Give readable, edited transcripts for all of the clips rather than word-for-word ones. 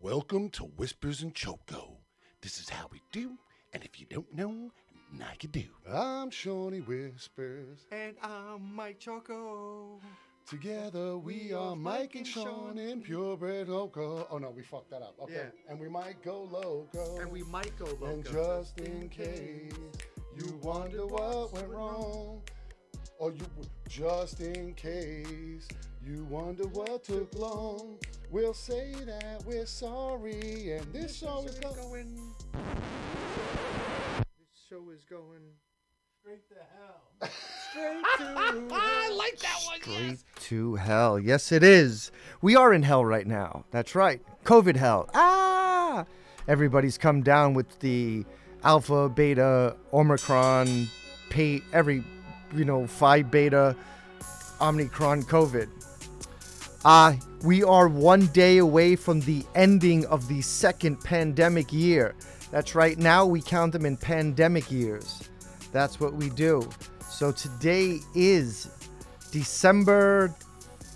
Welcome to Whispers and Choco. This is how we do, and if you don't know, now you do. I'm Shawnee Whispers. And I'm Mike Choco. Together we are Mike and Sean in purebred loco. Oh no, we fucked that up. Okay. Yeah. And we might go loco. And we might go loco. And just in case you wonder what went wrong, or you just in case you wonder what took long, we'll say that we're sorry, and this show is going. This show is going Straight to hell. straight to. I like that one. Straight to hell. Yes, it is. We are in hell right now. That's right. COVID hell. Ah! Everybody's come down with the alpha, beta, omicron, phi beta, omicron COVID. We are one day away from the ending of the second pandemic year. That's right. Now we count them in pandemic years. That's what we do. So today is December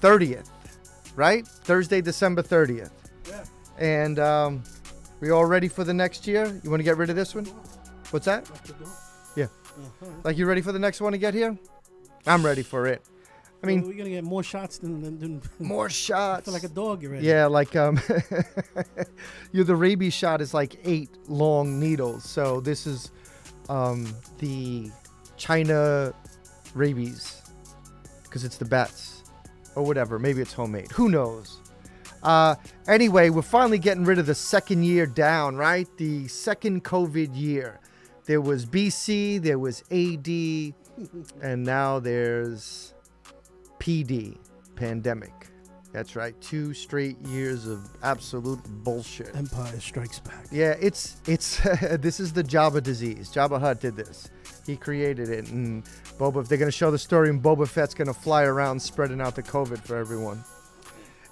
30th, right? Thursday, December 30th. Yeah. And we all ready for the next year? You want to get rid of this one? What's that? Yeah. Uh-huh. Like, you ready for the next one to get here? I'm ready for it. I mean, we're gonna get more shots than more I shots. feel like a dog already. Yeah, like the rabies shot is like 8 long needles. So this is the China rabies, because it's the bats or whatever. Maybe it's homemade. Who knows? Anyway, we're finally getting rid of the second year down, right? The second COVID year. There was BC, there was AD, and now there's PD, pandemic. That's right. 2 straight years of absolute bullshit. Empire Strikes Back. Yeah, it's this is the Jabba disease. Jabba Hutt did this. He created it, and they're gonna show the story, and Boba Fett's gonna fly around spreading out the COVID for everyone.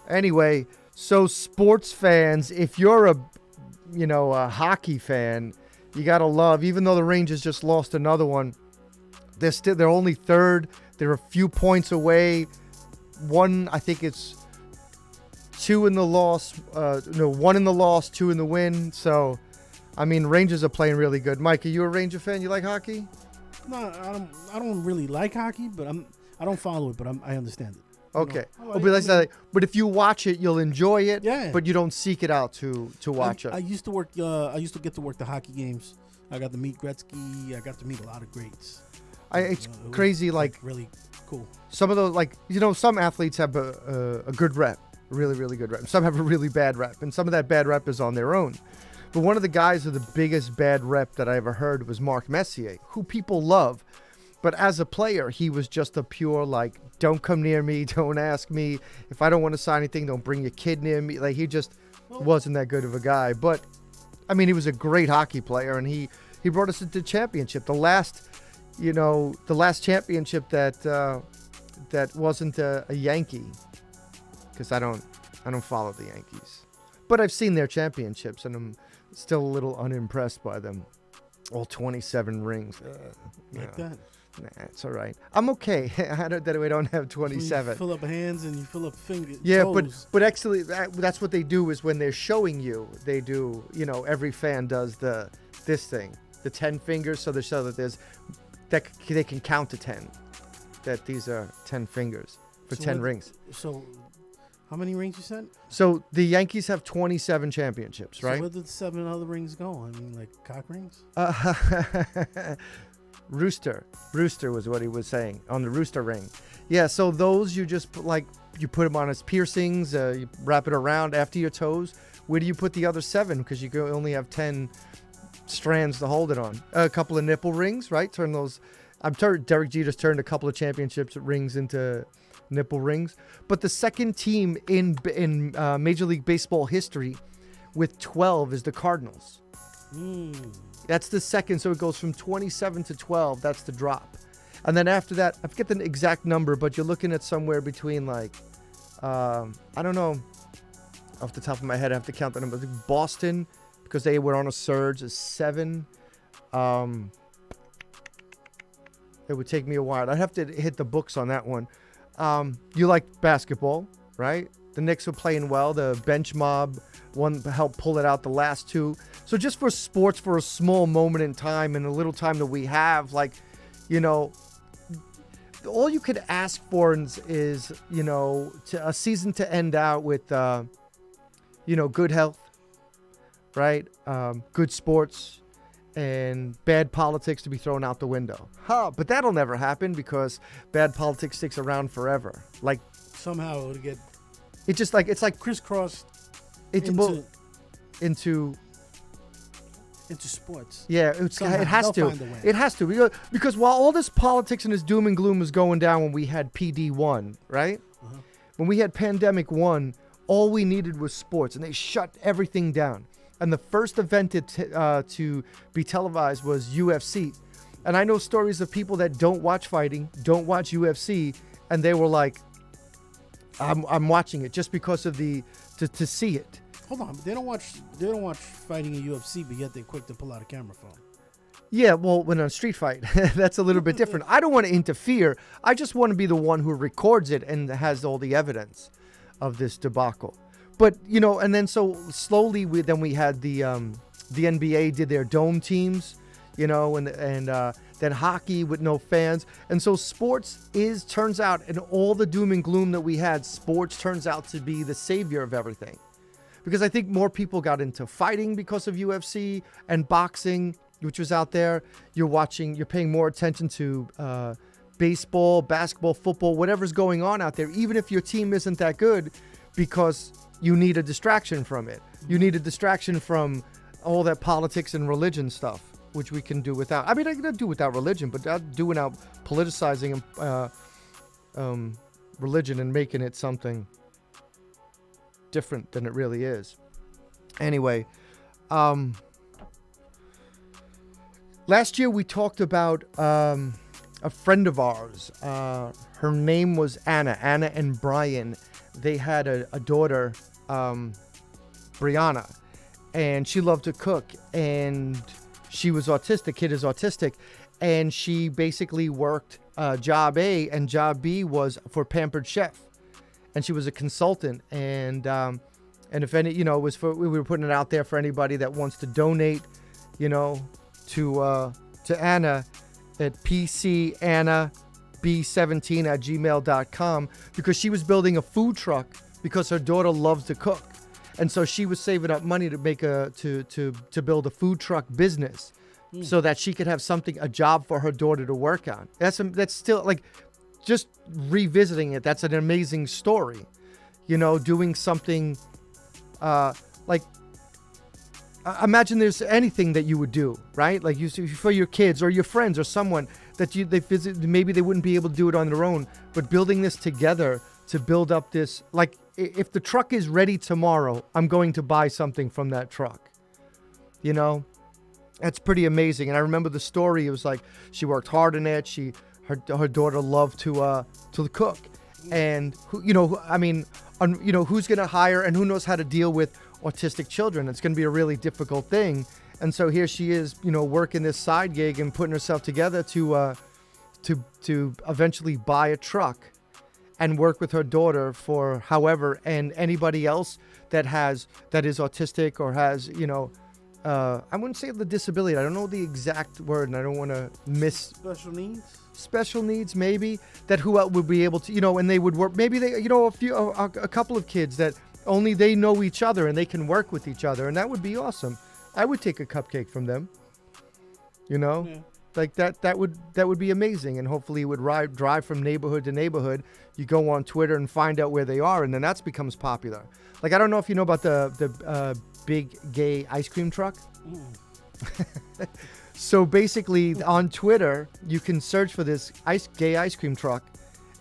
Anyway, so sports fans, if you're a hockey fan, you gotta love. Even though the Rangers just lost another one, they're only third. They're a few points away. I think it's 2 in the loss. 1 in the loss, 2 in the win. So, I mean, Rangers are playing really good. Mike, are you a Ranger fan? You like hockey? No, I don't really like hockey, but I don't follow it, but I understand it. Okay. You know, But if you watch it, you'll enjoy it. Yeah. But you don't seek it out to watch I it. used to work. I used to get to work the hockey games. I got to meet Gretzky. I got to meet a lot of greats. It's It was, crazy. Like, really cool. some of those, some athletes have a good rep, really, really good rep. Some have a really bad rep, and some of that bad rep is on their own. But one of the guys with the biggest bad rep that I ever heard was Mark Messier, who people love. But as a player, he was just a pure, don't come near me, don't ask me. If I don't want to sign anything, don't bring your kid near me. Like, he just wasn't that good of a guy. But, I mean, he was a great hockey player, and he brought us into the championship. The last championship that wasn't a Yankee, because I don't follow the Yankees, but I've seen their championships, and I'm still a little unimpressed by them. All 27 rings. Like that. Nah, it's all right. I'm okay. I don't have 27. You fill up hands and you fill up fingers. Yeah, toes. but actually that's what they do is when they're showing you, they do, every fan does this thing, the 10 fingers, so they show that they can count to 10, that these are 10 fingers for 10 rings. So, how many rings you said? So the Yankees have 27 championships, right? So where did 7 other rings go? I mean, like cock rings? Rooster was what he was saying on the rooster ring. Yeah, so those you just you put them on as piercings, you wrap it around after your toes. Where do you put the other 7? Because you can only have 10 strands to hold it on. A couple of nipple rings, right? Derek Jeter's turned a couple of championships rings into nipple rings. But the second team in Major League Baseball history with 12 is the Cardinals. That's the second, so it goes from 27 to 12. That's the drop. And then after that, I forget the exact number, but you're looking at somewhere between I don't know, off the top of my head, I have to count the number. I think Boston, because they were on a surge, is 7. It would take me a while. I'd have to hit the books on that one. You like basketball, right? The Knicks were playing well. The bench mob one helped pull it out the last two. So just for sports, for a small moment in time and a little time that we have, like, you know, all you could ask for is you know, a season to end out with, you know, good health, right? Good sports, and bad politics to be thrown out the window. But that'll never happen because bad politics sticks around forever. Like, Somehow it'll get it's just like, it's like crisscrossed into into sports. yeah, Somehow, it has they'll to. find a way. It has to. Because while all this politics and this doom and gloom was going down when we had PD1, right? Uh-huh. When we had Pandemic 1, all we needed was sports, and they shut everything down. And the first event to be televised was UFC. And I know stories of people that don't watch fighting, don't watch UFC, and they were like, I'm watching it just because of to see it. Hold on, they don't watch fighting in UFC, but yet they're quick to pull out a camera phone. Yeah, well, when on a street fight, that's a little bit different. I don't want to interfere. I just want to be the one who records it and has all the evidence of this debacle. But, you know, and then so slowly we had the NBA did their dome teams, you know, and then hockey with no fans. And so sports turns out, in all the doom and gloom that we had, sports turns out to be the savior of everything. Because I think more people got into fighting because of UFC and boxing, which was out there. You're paying more attention to baseball, basketball, football, whatever's going on out there, even if your team isn't that good, because you need a distraction from it. You need a distraction from all that politics and religion stuff, which we can do without. I mean, I can do without religion, but not do without politicizing religion and making it something different than it really is. Anyway, last year we talked about a friend of ours. Her name was Anna and Brian. They had a daughter, Brianna, and she loved to cook, and she was autistic. Kid is autistic, and she basically worked job A, and job B was for Pampered Chef, and she was a consultant. And if any, you know, we were putting it out there for anybody that wants to donate, you know, to Anna at pcannab17@gmail.com, because she was building a food truck because her daughter loves to cook. And so she was saving up money to make to build a food truck business so that she could have a job for her daughter to work on. That's still, like, just revisiting it. That's an amazing story, you know, doing something like, imagine there's anything that you would do, right? Like for your kids or your friends or someone that they visit, maybe they wouldn't be able to do it on their own, but building this together to build up this, like, if the truck is ready tomorrow, I'm going to buy something from that truck. You know, that's pretty amazing. And I remember the story. It was like she worked hard in it. Her daughter loved to cook, and who's gonna hire, and who knows how to deal with autistic children. It's gonna be a really difficult thing. And so here she is, you know, working this side gig and putting herself together to eventually buy a truck and work with her daughter for however, and anybody else that is autistic or has, you know, I wouldn't say the disability. I don't know the exact word, and I don't want to special needs, maybe, that who would be able to, you know, and they would work. Maybe they, you know, a couple of kids that only they know each other and they can work with each other, and that would be awesome. I would take a cupcake from them, you know. Yeah. Like that would be amazing, and hopefully it would drive from neighborhood to neighborhood. You go on Twitter and find out where they are, and then that becomes popular. Like, I don't know if you know about the big gay ice cream truck. So basically, on Twitter, you can search for this gay ice cream truck,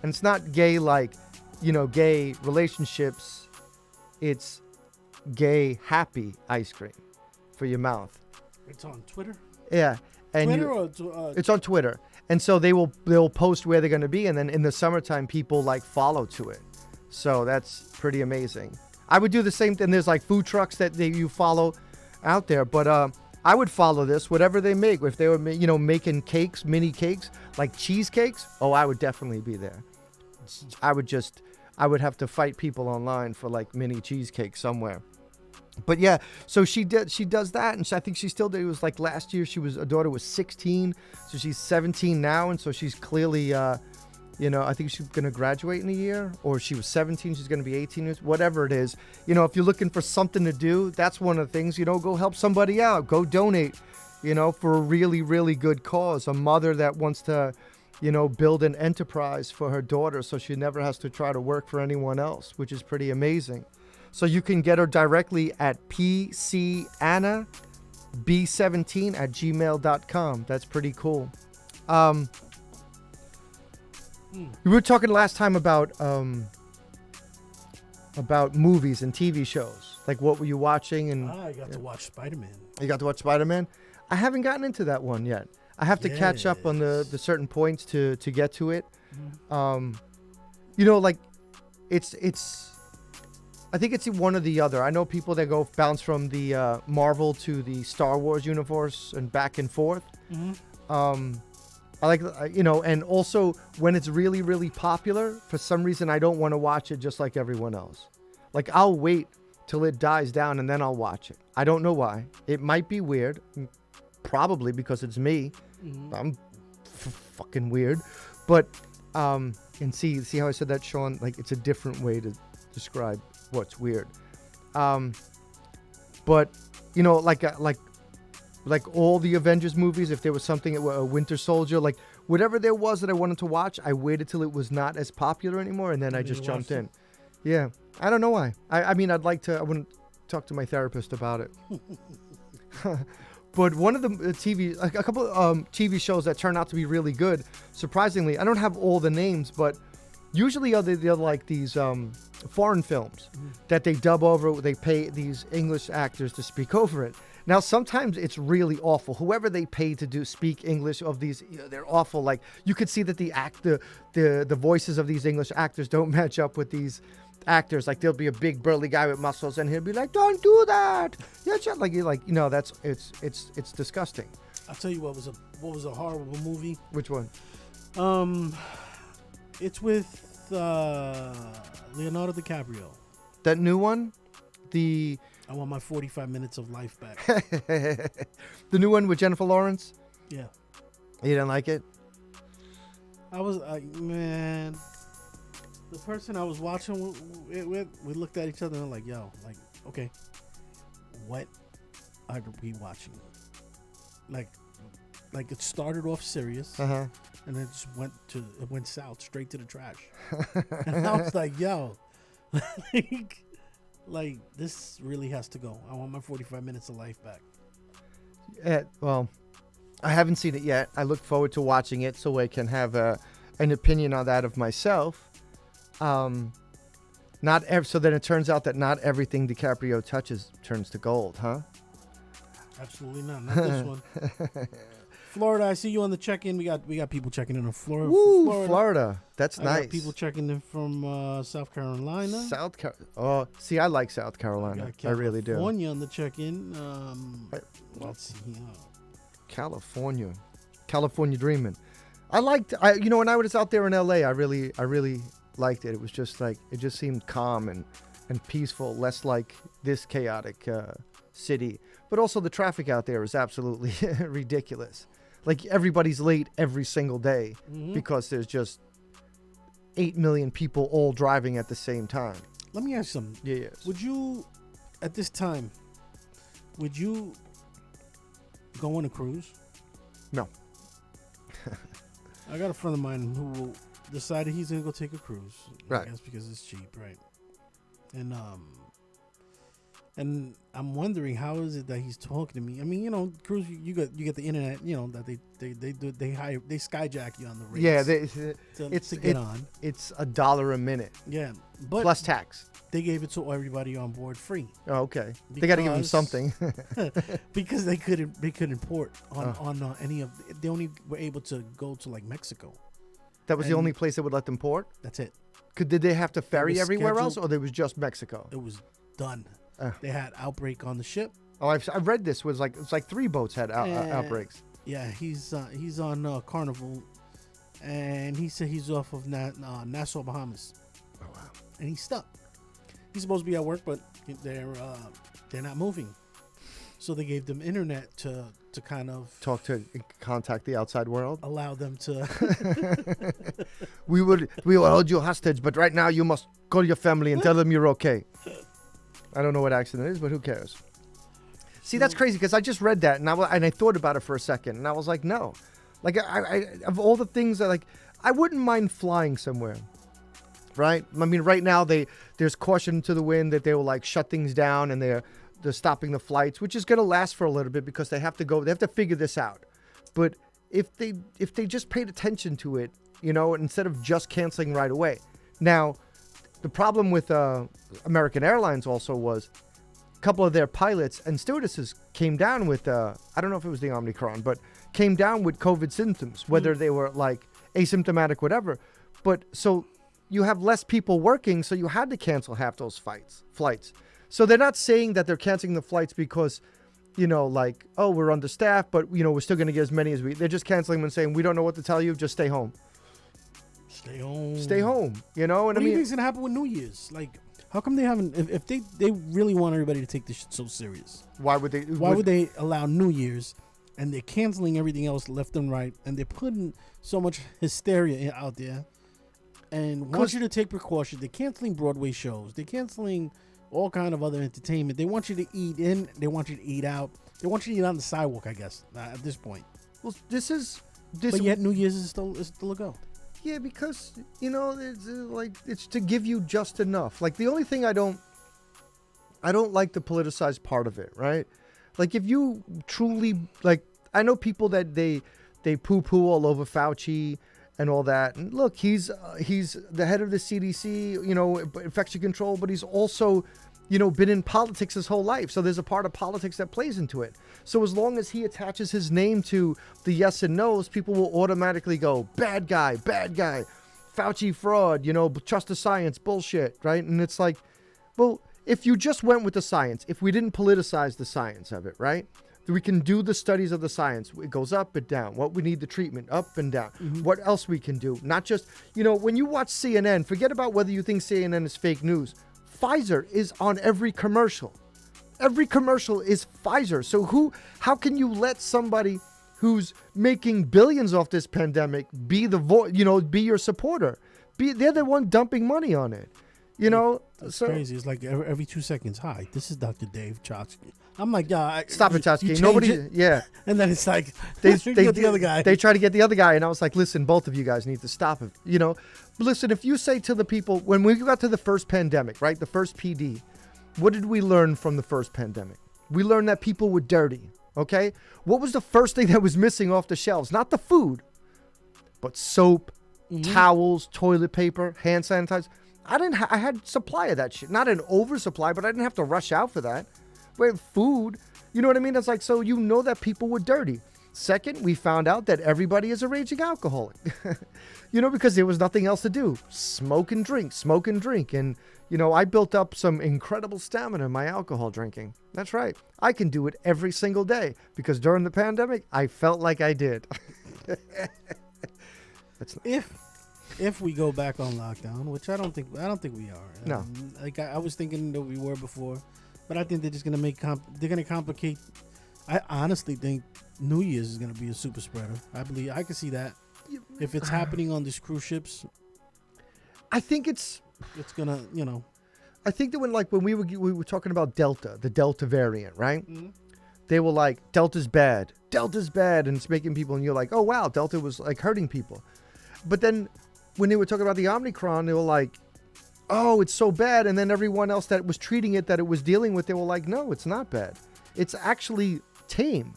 and it's not gay like, you know, gay relationships. It's gay happy ice cream for your mouth. It's on Twitter. Yeah. And it's on Twitter, and so they'll post where they're going to be, and then in the summertime, people like follow to it. So that's pretty amazing. I would do the same thing. There's like food trucks that you follow out there, but I would follow this, whatever they make. If they were, you know, making cakes, mini cakes, like cheesecakes, oh, I would definitely be there. I would just I would have to fight people online for like mini cheesecake somewhere. But yeah, so she does that, and I think she still did. It was like last year. Her daughter was 16, so she's 17 now, and so she's clearly, I think she's gonna graduate in a year, or she was 17, she's gonna be 18 years, whatever it is. If you're looking for something to do, that's one of the things. Go help somebody out, go donate, for a really, really good cause. A mother that wants to, build an enterprise for her daughter, so she never has to try to work for anyone else, which is pretty amazing. So you can get her directly at pcannab17@gmail.com. That's pretty cool. We were talking last time about movies and TV shows. Like, what were you watching? And I got to watch Spider-Man. You got to watch Spider-Man? I haven't gotten into that one yet. I have to catch up on the certain points to get to it. It's I think it's one or the other. I know people that go bounce from the Marvel to the Star Wars universe and back and forth. I like, and also when it's really, really popular, for some reason I don't want to watch it just like everyone else. Like, I'll wait till it dies down and then I'll watch it. I don't know why. It might be weird, probably because it's me. I'm fucking weird, but and see how I said that, Sean? Like, it's a different way to describe what's weird. But like all the Avengers movies, if there was something, a Winter Soldier, like whatever there was that I wanted to watch, I waited till it was not as popular anymore, and then I just jumped in. Yeah, I don't know why. I mean, I wouldn't talk to my therapist about it. But one of the a couple TV shows that turned out to be really good, surprisingly, I don't have all the names, but usually they're like these foreign films that they dub over. They pay these English actors to speak over it. Now, sometimes it's really awful. Whoever they pay to speak English of these, they're awful. Like, you could see that the voices of these English actors don't match up with these actors. Like, there'll be a big burly guy with muscles, and he'll be like, "Don't do that." Yeah, that's it's disgusting. I'll tell you what was a horrible movie. Which one? It's with Leonardo DiCaprio. That new one? I want my 45 minutes of life back. The new one with Jennifer Lawrence? Yeah. You didn't like it? I was man. The person I was watching it with, we looked at each other and like, okay, what are we watching? Like it started off serious, and then it just went south, straight to the trash. And I was like, like this really has to go. I want my 45 minutes of life back. Well, I haven't seen it yet. I look forward to watching it so I can have an opinion on that of myself. So then it turns out that not everything DiCaprio touches turns to gold, huh? Absolutely not. Not this one. Florida, I see you on the check-in. We got people checking in on Florida. Woo, Florida. That's nice. Got people checking in from South Carolina. Oh, see, I like South Carolina. I really do. California on the check-in. Let's see. California dreaming. When I was out there in LA, I really liked it. It was just like, it just seemed calm and peaceful, less like this chaotic city. But also the traffic out there is absolutely ridiculous. Like, everybody's late every single day because there's just 8 million people all driving at the same time. Let me ask you something. Yes. Would you, at this time, go on a cruise? No. I got a friend of mine who decided he's gonna go take a cruise. Right. I guess because it's cheap, right? And I'm wondering, how is it that he's talking to me? I mean, cruise, you get the internet, that they skyjack you on the rates. Yeah, to get on. It's $1 a minute. Yeah, but plus tax. They gave it to everybody on board free. Oh, okay. They got to give them something. Because they couldn't port on any of. They only were able to go to like Mexico. That was the only place that would let them port? That's it. Did they have to ferry everywhere else, or there was just Mexico? It was done. They had outbreak on the ship. Oh, I've read this. It's like 3 boats had outbreaks. Yeah, he's on Carnival, and he said he's off of Nassau, Bahamas. Oh wow. and he's stuck. He's supposed to be at work, but they're not moving. So they gave them internet to kind of contact the outside world. Allow them to. we will hold you hostage, but right now you must call your family and tell them you're okay. I don't know what accent it is, but who cares? See, that's crazy because I just read that and I thought about it for a second and I was like, no, like I of all the things that I wouldn't mind flying somewhere. Right? I mean, right now there's caution to the wind that they will like shut things down and they're stopping the flights, which is going to last for a little bit because they have to figure this out. But if they just paid attention to it, instead of just canceling right away. Now, the problem with American Airlines also was a couple of their pilots and stewardesses came down with, I don't know if it was the Omicron, but came down with COVID symptoms, whether they were like asymptomatic, whatever. But so you have less people working, so you had to cancel half those flights. So they're not saying that they're canceling the flights because, we're understaffed, but, we're still going to get as many as they're just canceling them and saying, we don't know what to tell you, just stay home. Stay home. Stay home, And what do you think's going to happen with New Year's? Like, how come they haven't, if they really want everybody to take this shit so serious? Why would they allow New Year's and they're canceling everything else left and right and they're putting so much hysteria out there and want you to take precautions? They're canceling Broadway shows. They're canceling all kind of other entertainment. They want you to eat in. They want you to eat out. They want you to eat on the sidewalk, I guess, at this point. Well, this. But yet New Year's is still a go. Yeah, because, it's to give you just enough. Like, the only thing I don't like the politicized part of it, right? Like, if you truly, I know people that they poo-poo all over Fauci and all that. And look, he's the head of the CDC, infection control, but he's also, been in politics his whole life. So there's a part of politics that plays into it. So as long as he attaches his name to the yes and no's, people will automatically go, bad guy, Fauci fraud, trust the science, bullshit, right? And it's like, well, if you just went with the science, if we didn't politicize the science of it, right? We can do the studies of the science. It goes up and down. What we need, the treatment, up and down. Mm-hmm. What else we can do? Not just, when you watch CNN, forget about whether you think CNN is fake news. Pfizer is on every commercial. Every commercial is Pfizer. So how can you let somebody who's making billions off this pandemic be be your supporter? They're the one dumping money on it. It's crazy. It's like every 2 seconds. Hi, this is Dr. Dave Chotsky. I'm like, yeah. Stop it, Chotsky. Nobody. Yeah. And then it's like they get the other guy. They try to get the other guy, and I was like, listen, both of you guys need to stop it. Listen. If you say to the people when we got to the first pandemic, right, the first PD, what did we learn from the first pandemic? We learned that people were dirty. Okay. What was the first thing that was missing off the shelves? Not the food, but soap, towels, toilet paper, hand sanitizer. I had supply of that shit. Not an oversupply, but I didn't have to rush out for that. But food, you know what I mean? It's like, so that people were dirty. Second, we found out that everybody is a raging alcoholic. Because there was nothing else to do. Smoke and drink. And, I built up some incredible stamina in my alcohol drinking. That's right. I can do it every single day because during the pandemic, I felt like I did. If we go back on lockdown, which I don't think we are. No. I was thinking that we were before, but I think they're just gonna complicate. I honestly think New Year's is gonna be a super spreader. I can see that. If it's happening on these cruise ships, I think it's gonna, I think that when we were talking about Delta, the Delta variant, right? Mm-hmm. They were like, Delta's bad, and it's making people, and you're like, oh wow, Delta was like hurting people. But then when they were talking about the Omicron, they were like, oh, it's so bad. And then everyone else that was treating it, that it was dealing with, they were like, no, it's not bad. It's actually tame.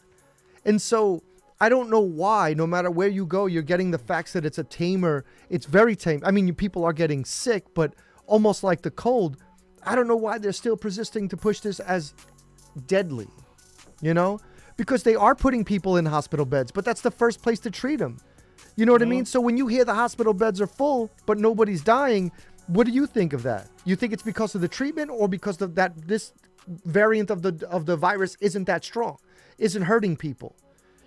And so I don't know why, no matter where you go, you're getting the facts that it's a tamer. It's very tame. I mean, people are getting sick, but almost like the cold. I don't know why they're still persisting to push this as deadly, because they are putting people in hospital beds, but that's the first place to treat them. You know what I mean? So when you hear the hospital beds are full, but nobody's dying, what do you think of that? You think it's because of the treatment or because of that this variant of the virus isn't that strong, isn't hurting people?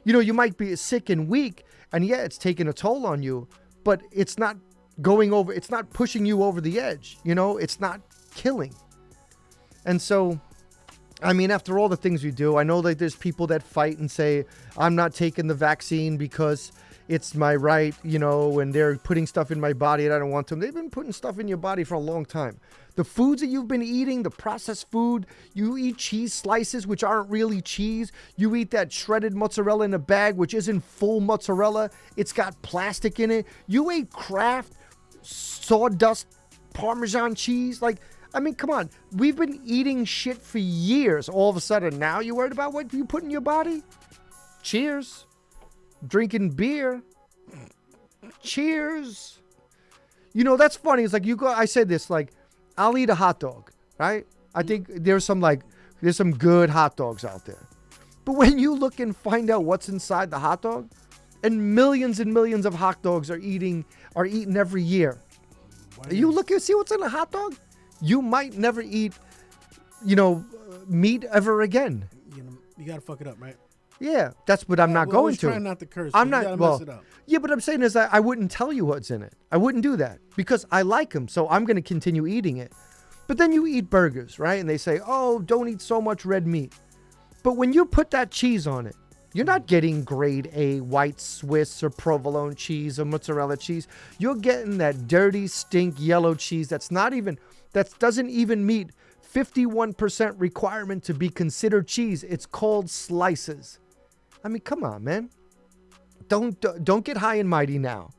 You might be sick and weak, and yeah, it's taking a toll on you, but it's not going over, it's not pushing you over the edge, you know, it's not killing. And so, I mean, after all the things we do, I know that there's people that fight and say, I'm not taking the vaccine because it's my right, you know, and they're putting stuff in my body and I don't want to. They've been putting stuff in your body for a long time. The foods that you've been eating, the processed food, you eat cheese slices, which aren't really cheese. You eat that shredded mozzarella in a bag, which isn't full mozzarella. It's got plastic in it. You ate Kraft sawdust Parmesan cheese. Like, I mean, come on. We've been eating shit for years. All of a sudden, now you're worried about what you put in your body? Cheers. Drinking beer. Cheers. You know, that's funny. It's like I said this, like, I'll eat a hot dog, right? I think there's some good hot dogs out there. But when you look and find out what's inside the hot dog, and millions of hot dogs are eaten every year. You look and see what's in a hot dog, you might never eat, you know, meat ever again. You know, you gotta fuck it up, right? Yeah, that's what I'm not going to. Trying not to curse. I'm You not. gotta Well, mess it up. yeah, but I'm saying is that I wouldn't tell you what's in it. I wouldn't do that because I like them, so I'm going to continue eating it. But then you eat burgers, right? And they say, "Oh, don't eat so much red meat." But when you put that cheese on it, you're not getting grade A white Swiss or provolone cheese or mozzarella cheese. You're getting that dirty, stink yellow cheese that doesn't even meet 51% requirement to be considered cheese. It's called slices. I mean, come on, man. Don't get high and mighty now.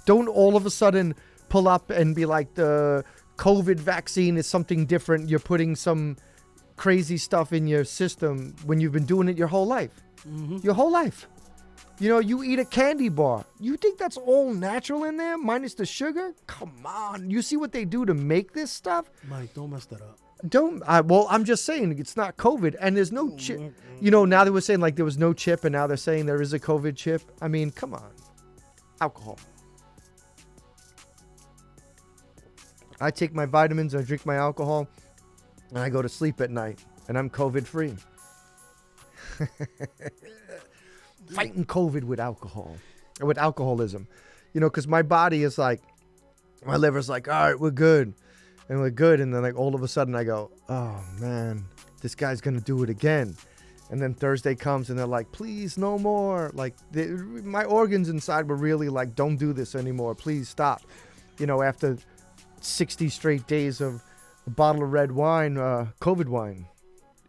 Don't all of a sudden pull up and be like the COVID vaccine is something different. You're putting some crazy stuff in your system when you've been doing it your whole life. Mm-hmm. Your whole life. You know, you eat a candy bar. You think that's all natural in there, minus the sugar? Come on. You see what they do to make this stuff? Mike, don't mess that up. Well, I'm just saying it's not COVID and there's no chip. You know, now they were saying like there was no chip and now they're saying there is a COVID chip. I mean, come on. Alcohol. I take my vitamins, I drink my alcohol, and I go to sleep at night and I'm COVID free. Fighting COVID with alcohol or with alcoholism, you know, because my body is like, my liver's like, all right, we're good. And we're good. And then like all of a sudden I go, oh man, this guy's going to do it again. And then Thursday comes and they're like, please, no more. Like my organs inside were really like, don't do this anymore. Please stop. You know, after 60 straight days of a bottle of red wine, COVID wine,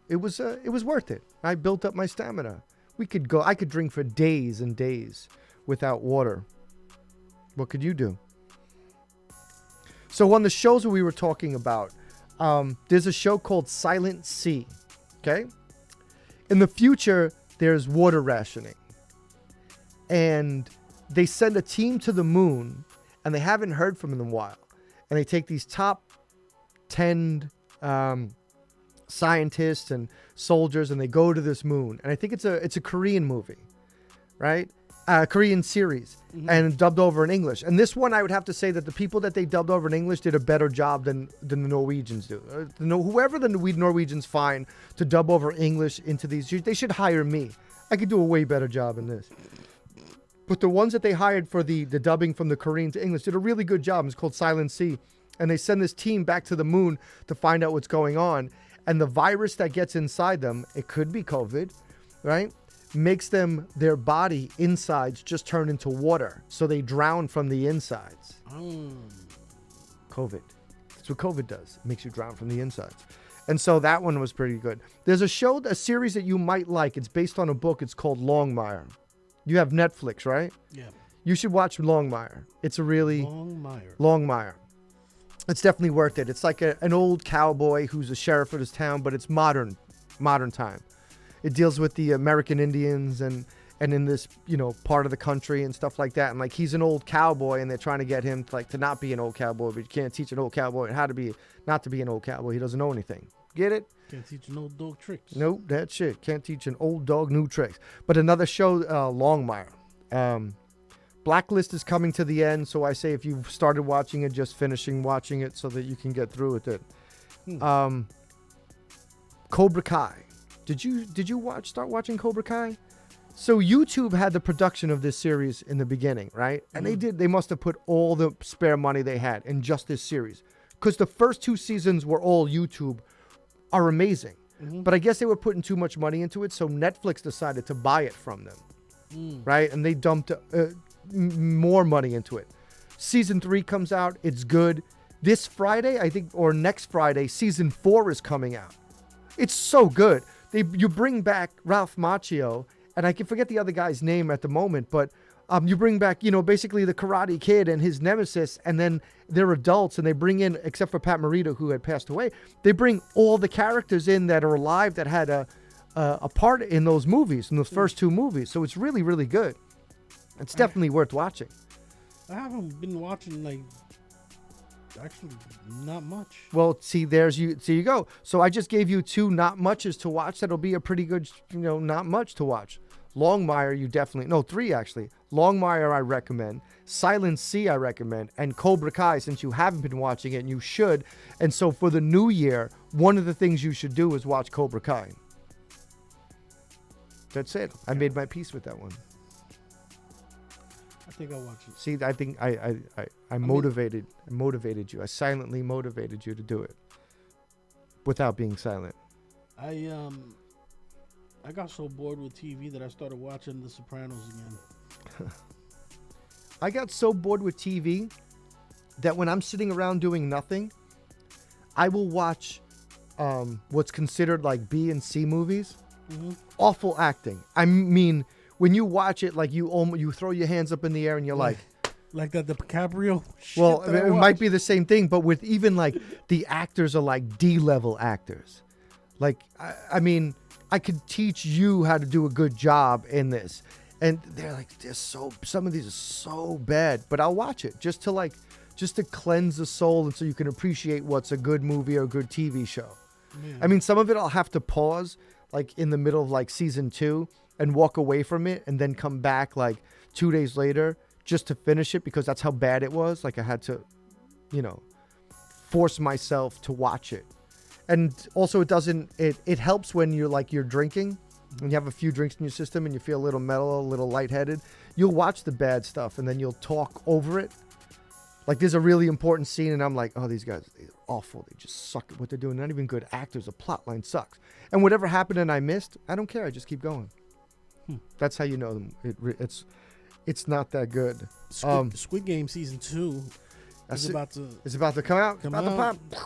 it was worth it. I built up my stamina. I could drink for days and days without water. What could you do? So on the shows that we were talking about, there's a show called Silent Sea, okay? In the future, there's water rationing. And they send a team to the moon, and they haven't heard from them in a while. And they take these top 10 scientists and soldiers, and they go to this moon. And I think it's a Korean movie, right? Korean series, and dubbed over in English. And this one, I would have to say that the people that they dubbed over in English did a better job than the Norwegians do. Whoever the Norwegians find to dub over English into these, they should hire me. I could do a way better job in this. But the ones that they hired for the dubbing from the Korean to English did a really good job. It's called Silent Sea. And they send this team back to the moon to find out what's going on. And the virus that gets inside them, it could be COVID, right? Makes their body insides just turn into water. So they drown from the insides. COVID. That's what COVID does. It makes you drown from the insides. And so that one was pretty good. There's a series that you might like. It's based on a book. It's called Longmire. You have Netflix, right? Yeah. You should watch Longmire. It's a really... Longmire. It's definitely worth it. It's like an old cowboy who's a sheriff of his town, but it's modern time. It deals with the American Indians and in this, you know, part of the country and stuff like that. And like he's an old cowboy, and they're trying to get him to not be an old cowboy, but you can't teach an old cowboy how to not to be an old cowboy. He doesn't know anything. Get it? Can't teach an old dog tricks. Nope, that shit. Can't teach an old dog new tricks. But another show, Longmire. Blacklist is coming to the end, so I say if you've started watching it, just finishing watching it so that you can get through with it. Cobra Kai. Did you start watching Cobra Kai? So YouTube had the production of this series in the beginning, right? And they must have put all the spare money they had in just this series. Because the first 2 seasons were all YouTube, are amazing. But I guess they were putting too much money into it, so Netflix decided to buy it from them, right? And they dumped more money into it. Season 3 comes out. It's good. This Friday, I think, or next Friday, season 4 is coming out. It's so good. You bring back Ralph Macchio, and I can forget the other guy's name at the moment, but you bring back, basically the Karate Kid and his nemesis, and then they're adults, and they bring in, except for Pat Morita, who had passed away, they bring all the characters in that are alive that had a part in those movies, in those first 2 movies. So it's really, really good. It's definitely worth watching. I haven't been watching, like, actually not much. Well, see, you go. So I just gave you 2 not muches to watch. That'll be a pretty good, not much to watch. Longmire, 3 actually. Longmire, I recommend. Silent Sea, I recommend. And Cobra Kai, since you haven't been watching it, and you should. And so for the new year, one of the things you should do is watch Cobra Kai. That's it. I made my peace with that one. I think I'll watch it. See, I think I motivated you. I silently motivated you to do it without being silent. I got so bored with TV that I started watching The Sopranos again. I got so bored with TV that when I'm sitting around doing nothing, I will watch what's considered like B and C movies. Awful acting. I mean, when you watch it, like you throw your hands up in the air and you're like that DiCaprio shit. Well, that I it might watched. be the same thing, but with even like the actors are like D-level actors. Like, I mean, I could teach you how to do a good job in this. And some of these are so bad, but I'll watch it just to cleanse the soul and so you can appreciate what's a good movie or a good TV show. Yeah. I mean, some of it I'll have to pause like in the middle of like season 2 and walk away from it and then come back like 2 days later just to finish it because that's how bad it was. Like I had to, force myself to watch it. And also it helps when you're drinking and you have a few drinks in your system and you feel a little mellow, a little lightheaded. You'll watch the bad stuff and then you'll talk over it. Like there's a really important scene and I'm like, oh, these guys, they're awful. They just suck at what they're doing. They're not even good actors. The plot line sucks. And whatever happened and I missed, I don't care. I just keep going. That's how you know them. It's not that good. Squid Game season 2 is about to come out. Come about out. to pop.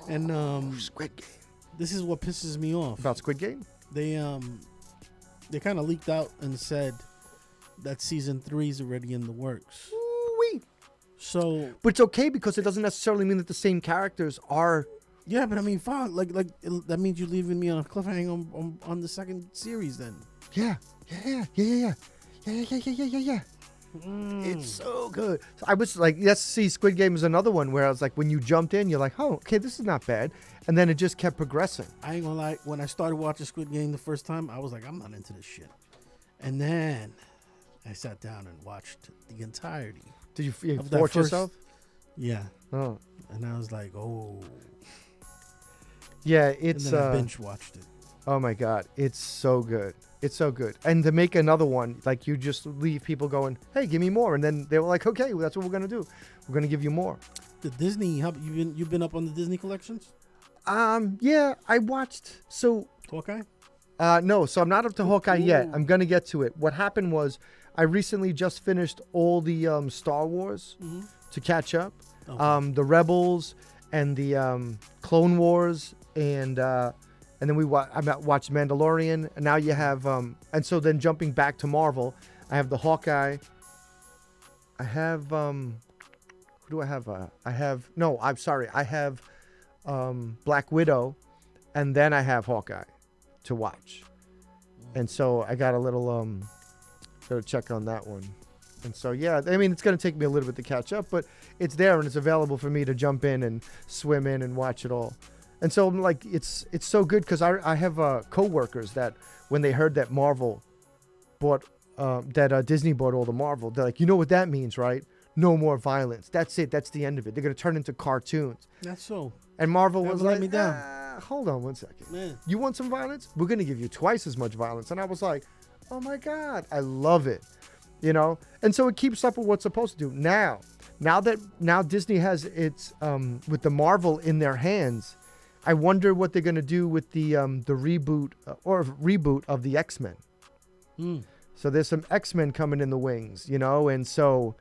And Squid Game. this is what pisses me off. About Squid Game? They kind of leaked out and said that season 3 is already in the works. Ooh-wee. So, but it's okay because it doesn't necessarily mean that the same characters are. Yeah, but I mean, fine. Like that means you're leaving me on a cliffhanger on the second series. Then. Yeah. It's so good. So I was like, Squid Game is another one where I was like, when you jumped in, you're like, oh, okay, this is not bad, and then it just kept progressing. I ain't gonna lie. When I started watching Squid Game the first time, I was like, I'm not into this shit. And then I sat down and watched the entirety. Did you force yourself? Yeah. Oh. And I was like, oh. Yeah, it's. And then I binge watched it. Oh my God, it's so good. It's so good. And to make another one, like you just leave people going, hey, give me more. And then they were like, okay, well, that's what we're going to do. We're going to give you more. The Disney, you've been up on the Disney collections? Yeah, I watched. So. Hawkeye? No, so I'm not up to Hawkeye yet. I'm going to get to it. What happened was I recently just finished all the Star Wars to catch up. Okay. The Rebels and the Clone Wars and then I watched Mandalorian, and now you have and so then jumping back to Marvel, I have the Hawkeye. I have who do I have? I have Black Widow, and then I have Hawkeye to watch, and so I got a little gotta check on that one. And so, yeah, I mean, it's going to take me a little bit to catch up, but it's there and it's available for me to jump in and swim in and watch it all. And so I'm like, it's so good because I have co-workers that when they heard that Marvel bought, Disney bought all the Marvel, they're like, you know what that means, right? No more violence. That's it. That's the end of it. They're going to turn into cartoons. That's so. And Marvel was like, let me down. Hold on one second. Man. You want some violence? We're going to give you twice as much violence. And I was like, Oh my God, I love it. You know, and so it keeps up with what's supposed to do. Now Disney has its with the Marvel in their hands. I wonder what they're gonna do with the reboot of the X-Men. So there's some X-Men coming in the wings, you know, and so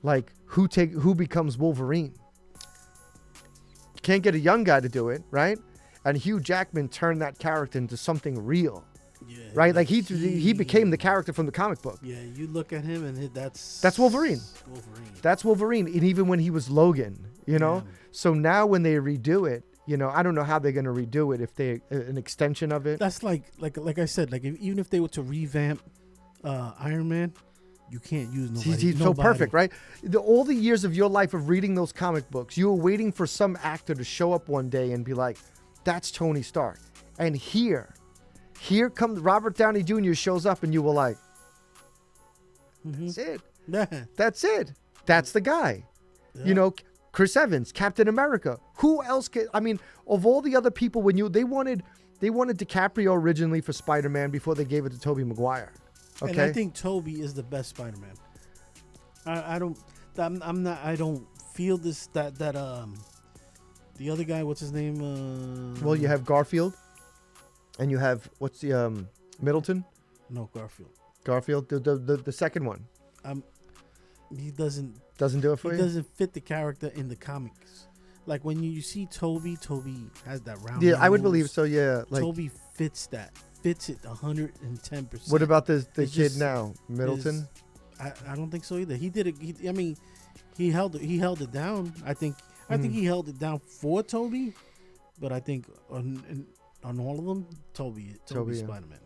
like who becomes Wolverine? Can't get a young guy to do it, right? And Hugh Jackman turned that character into something real. Yeah, right? Like he became the character from the comic book. Yeah, you look at him and that's Wolverine. That's Wolverine. And even when he was Logan, you know? Yeah. So now when they redo it, you know, I don't know how they're going to redo it if they an extension of it. That's like I said, like even if they were to revamp Iron Man, you can't use nobody. He's so perfect, right? All the years of your life of reading those comic books, you were waiting for some actor to show up one day and be like, that's Tony Stark. And here comes Robert Downey Jr. shows up and you were like, that's it. Yeah. That's it. That's the guy. Yeah. You know, Chris Evans, Captain America. Who else could, I mean, of all the other people, they wanted DiCaprio originally for Spider-Man before they gave it to Tobey Maguire. Okay. And I think Toby is the best Spider-Man. I don't feel this that the other guy, what's his name? Well, you have Garfield, and you have what's the Middleton? No, Garfield. Garfield, the second one. He doesn't do it for you. He doesn't fit the character in the comics. Like when you see Toby has that round. Yeah, I would nose. believe so. Yeah, like Toby fits it 110%. What about the It's kid just- now, Middleton? I don't think so either. He did it. He held it down. I think he held it down for Toby, but I think on all of them, Toby's Toby, yeah. Spider-Man.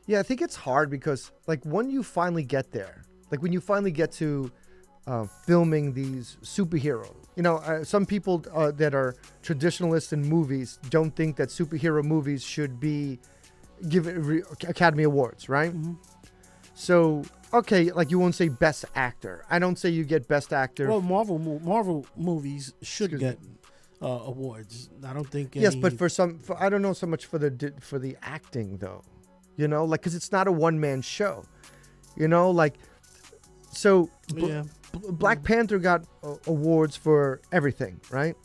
Yeah, I think it's hard because like when you finally get there, like when you finally get to filming these superheroes, you know, some people that are traditionalists in movies don't think that superhero movies should be given Academy Awards, right? Mm-hmm. So, okay, like you won't say Best Actor. I don't say you get Best Actor. Well, Marvel movies should Excuse get awards. I don't think. Yes, but I don't know so much for the acting though, you know, like because it's not a one-man show, you know, like so. Yeah. Black Panther got awards for everything, right?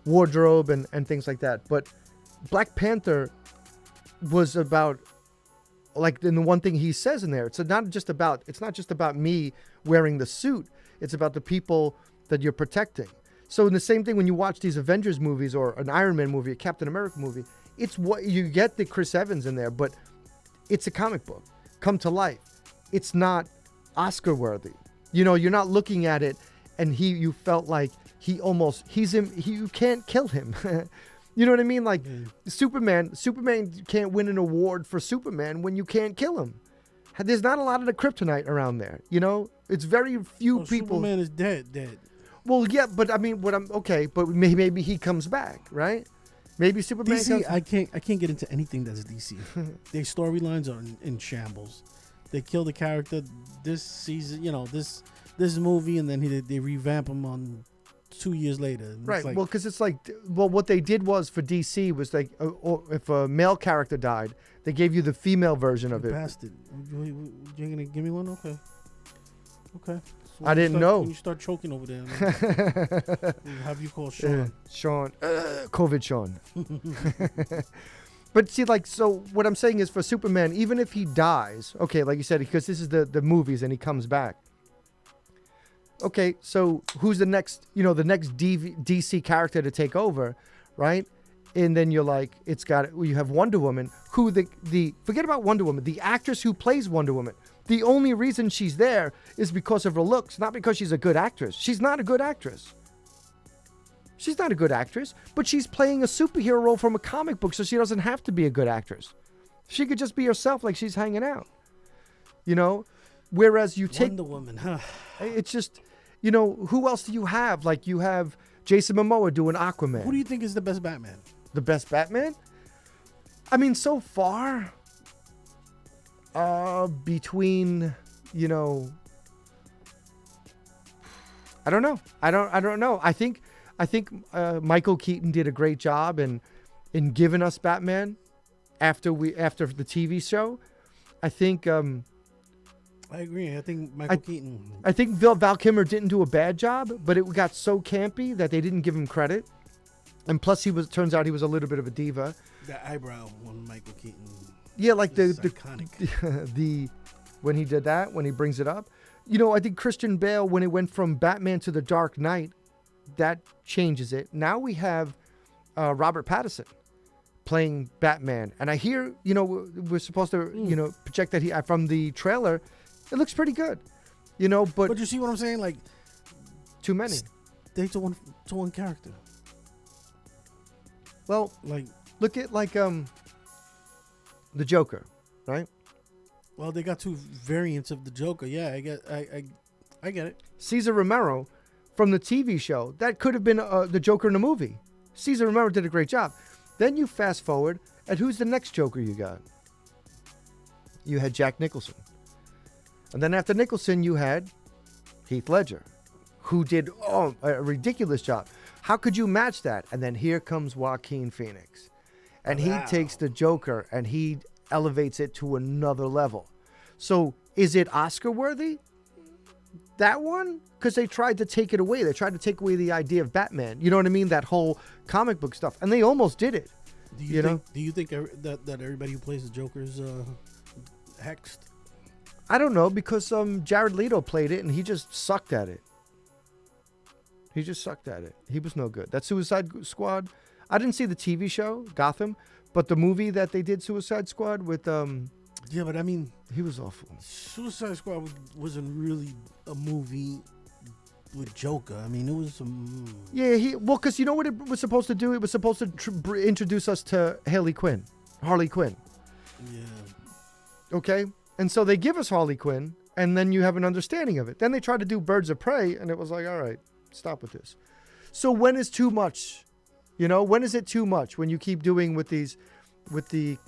Wardrobe and things like that. But Black Panther was about, like, in the one thing he says in there, it's not just about me wearing the suit. It's about the people that you're protecting. So in the same thing, when you watch these Avengers movies or an Iron Man movie, a Captain America movie, it's what you get the Chris Evans in there, but it's a comic book come to life. It's not Oscar worthy. You know, you're not looking at it and you felt like you can't kill him. You know what I mean? Like Superman can't win an award for Superman when you can't kill him. There's not a lot of the kryptonite around there. You know, it's very few people. Superman is dead. Well, yeah, but I mean, but maybe he comes back, right? Maybe Superman. DC, I can't get into anything that's DC. Their storylines are in shambles. They kill the character this season, you know, this movie, and then they revamp him on 2 years later. And Right. It's like, Well, because it's like, what they did was for DC was like, if a male character died, they gave you the female version of it. bastard. You're gonna give me one? Okay. So I didn't know. When you start choking over there, we'll have you call Sean. Sean, COVID Sean. But see, like, so what I'm saying is for Superman, even if he dies, okay, like you said, because this is the movies and he comes back. Okay, so who's the next DC character to take over, right? And then you're like, you have Wonder Woman, who forget about Wonder Woman, the actress who plays Wonder Woman. The only reason she's there is because of her looks, not because she's a good actress. She's not a good actress. She's not a good actress, but she's playing a superhero role from a comic book, so she doesn't have to be a good actress. She could just be herself, like she's hanging out, you know? Whereas you take Wonder Woman, huh? It's just, you know, who else do you have? Like you have Jason Momoa doing Aquaman. Who do you think is the best Batman? The best Batman? I mean, so far, between, you know, I don't know. I don't know. I think Michael Keaton did a great job in giving us Batman after the TV show. I think I agree. I think Michael Keaton. I think Val Kilmer didn't do a bad job, but it got so campy that they didn't give him credit. And plus, turns out he was a little bit of a diva. The eyebrow on Michael Keaton. Yeah, like the iconic. when he did that, when he brings it up. You know, I think Christian Bale, when it went from Batman to The Dark Knight, that changes it. Now we have Robert Pattinson playing Batman. And I hear, you know, we're supposed to, you know, project that from the trailer, it looks pretty good. You know, but you see what I'm saying? Like, too many. Stay to one character. Well, Like, look at like the Joker, right? well, they got two variants of the Joker. Yeah, I get it. Cesar Romero from the TV show, that could have been the Joker in the movie. Cesar Romero did a great job. Then you fast forward, and who's the next Joker you got? You had Jack Nicholson. And then after Nicholson, you had Heath Ledger, who did a ridiculous job. How could you match that? And then here comes Joaquin Phoenix. And he takes the Joker and he elevates it to another level. So is it Oscar worthy? That one? Because they tried to take it away. They tried to take away the idea of Batman. You know what I mean? That whole comic book stuff. And they almost did it. Do you think that everybody who plays the Joker is hexed? I don't know, because Jared Leto played it and he just sucked at it. He just sucked at it. He was no good. That Suicide Squad, I didn't see the TV show, Gotham, but the movie that they did, Suicide Squad, with Yeah, but I mean, he was awful. Suicide Squad wasn't really a movie with Joker. I mean, it was some. Yeah, because you know what it was supposed to do? It was supposed to introduce us to Harley Quinn. Yeah. Okay? And so they give us Harley Quinn, and then you have an understanding of it. Then they try to do Birds of Prey, and it was like, all right, stop with this. So when is too much? You know, when is it too much? When you keep doing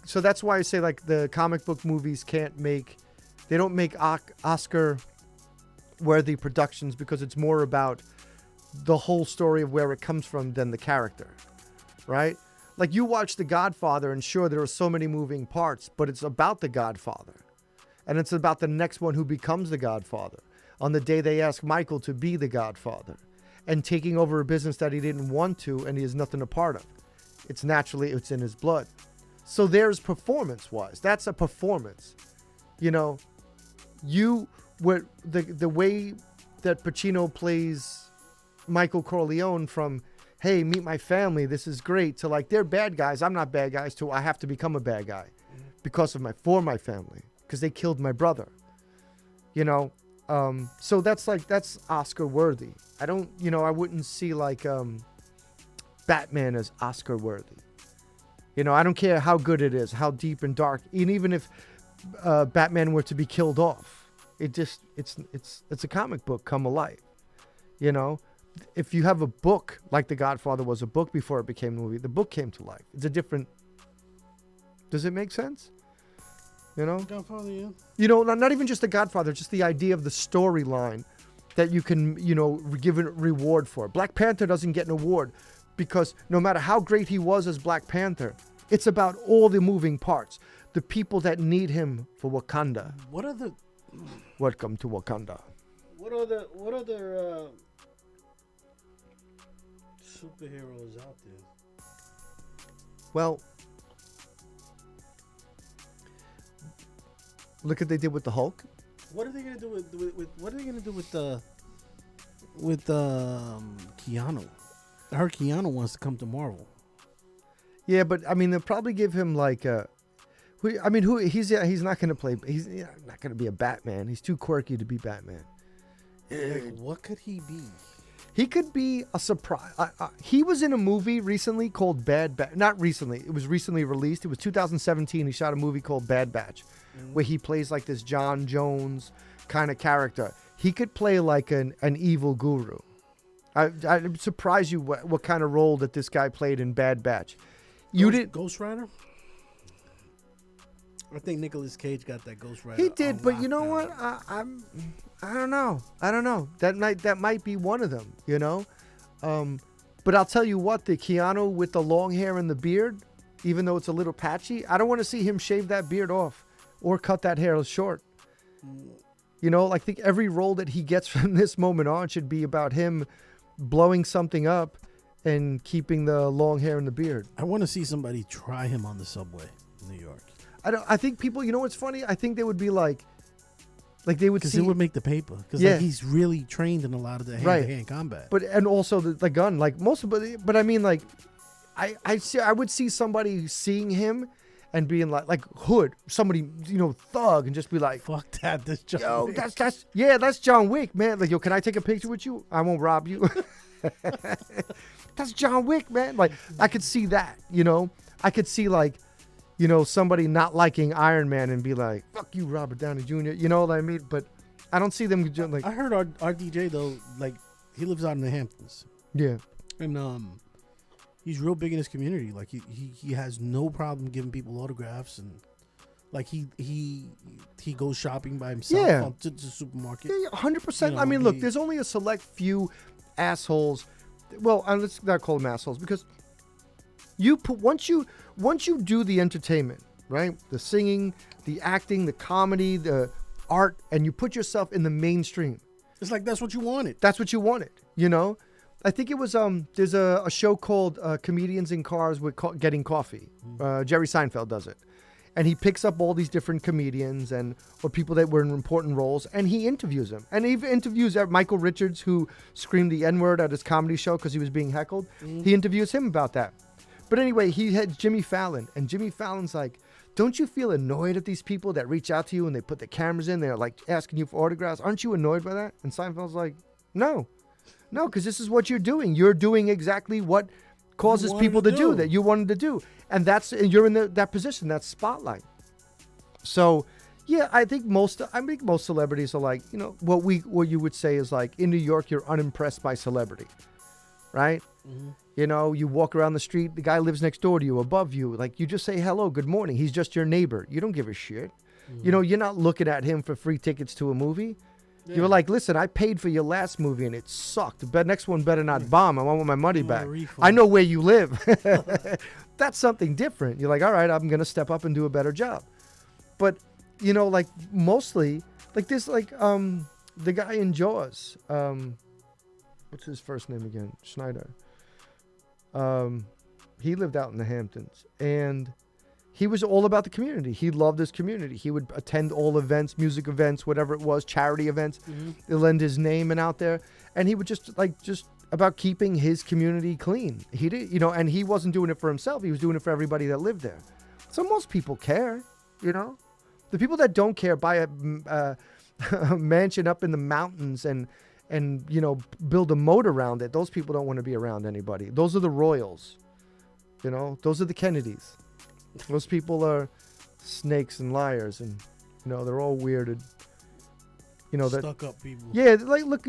so that's why I say, like, the comic book movies they don't make Oscar worthy productions, because it's more about the whole story of where it comes from than the character, right? Like, you watch The Godfather, and sure, there are so many moving parts, but it's about the Godfather. And it's about the next one who becomes the Godfather on the day they ask Michael to be the Godfather, and taking over a business that he didn't want to and he has nothing a part of. It's in his blood. So there's performance-wise. That's a performance. You know, the way that Pacino plays Michael Corleone, from, hey, meet my family, this is great, to like, they're bad guys, I'm not bad guys, to I have to become a bad guy for my family, because they killed my brother. You know, so that's Oscar worthy. I wouldn't see like Batman as Oscar worthy. You know, I don't care how good it is, how deep and dark, and even if Batman were to be killed off, it's a comic book come alive. You know, if you have a book, like The Godfather was a book before it became a movie, the book came to life. It's a different. Does it make sense? You know, Godfather, yeah. You know, not even just The Godfather, just the idea of the storyline that you can, you know, give a reward for. Black Panther doesn't get an award because no matter how great he was as Black Panther, it's about all the moving parts, the people that need him for Wakanda. What are the? Welcome to Wakanda. What other superheroes out there? Well, look what they did with the Hulk. What are they gonna do with what are they gonna do with Keanu? I heard Keanu wants to come to Marvel. Yeah, but I mean, they'll probably give him like a. I mean, he's not gonna play. He's not gonna be a Batman. He's too quirky to be Batman. Like, what could he be? He could be a surprise. He was in a movie recently called Bad Batch. Not recently. It was recently released. It was 2017. He shot a movie called Bad Batch, where he plays like this John Jones kind of character. He could play like an evil guru. I'd surprise you what kind of role that this guy played in Bad Batch. Ghost Rider? I think Nicolas Cage got that Ghost Rider. He did, but you know what? I don't know. That might be one of them, you know? But I'll tell you what, the Keanu with the long hair and the beard, even though it's a little patchy, I don't want to see him shave that beard off or cut that hair short. You know, I think every role that he gets from this moment on should be about him blowing something up and keeping the long hair and the beard. I want to see somebody try him on the subway in New York. I think people, you know what's funny? I think they would be like they would Because see it would make the paper. Because Yeah. like, he's really trained in a lot of the hand-to-hand combat. But and also the gun, like most of it. But I mean, like, I would see somebody seeing him and being like Hood, somebody, you know, thug, and just be like, Fuck that. This John yo, Wick. that's John Wick, man. Like, yo, can I take a picture with you? I won't rob you. That's John Wick, man. Like, I could see that, you know. I could see, like, you know, somebody not liking Iron Man and be like, fuck you, Robert Downey Jr. You know what I mean? But I don't see them like, I heard our DJ though, like he lives out in the Hamptons, yeah. and he's real big in his community. Like he has no problem giving people autographs, and like he goes shopping by himself Yeah. to the supermarket. Yeah, 100%. You I know, mean, look, he- there's only a select few assholes. Well, let's not call them assholes, because once you do the entertainment, right? The singing, the acting, the comedy, the art, and you put yourself in the mainstream. It's like that's what you wanted. That's what you wanted, you know? I think it was there's a show called Comedians in Cars with Getting Coffee. Jerry Seinfeld does it. And he picks up all these different comedians or people that were in important roles, and he interviews them. And he interviews Michael Richards, who screamed the N-word at his comedy show because he was being heckled. He interviews him about that. But anyway, he had Jimmy Fallon, and Jimmy Fallon's like, don't you feel annoyed at these people that reach out to you and they put their cameras in, they're like asking you for autographs? Aren't you annoyed by that? And Seinfeld's like, no, because this is what you're doing. You're doing exactly what causes wanted people to to do do. that you wanted to do. And you're in that position, that spotlight. So, yeah, I think most celebrities are like, you know, what you would say is like, in New York, you're unimpressed by celebrity, right? Mm-hmm. You know, you walk around the street, the guy lives next door to you, above you. Like, you just say hello, good morning. He's just your neighbor. You don't give a shit. You know, you're not looking at him for free tickets to a movie. Yeah. You're like, listen, I paid for your last movie and it sucked. The next one better not bomb. I want my money You want a back. refund. I know where you live. That's something different. You're like, all right, I'm going to step up and do a better job. But, you know, like, mostly, like this, like, the guy in Jaws, what's his first name again? Schneider. He lived out in the Hamptons, and he was all about the community. He loved his community. He would attend all events, music events, whatever it was, charity events. He'd lend his name and out there, and he would just about keeping his community clean. He did, you know, and he wasn't doing it for himself. He was doing it for everybody that lived there. So most people care, you know. The people that don't care buy a mansion up in the mountains and you know, build a moat around it. Those people don't want to be around anybody. Those are the royals, you know. Those are the Kennedys. Those people are snakes and liars, and you know, they're all weirded. You know, that Stuck up people. yeah, like look,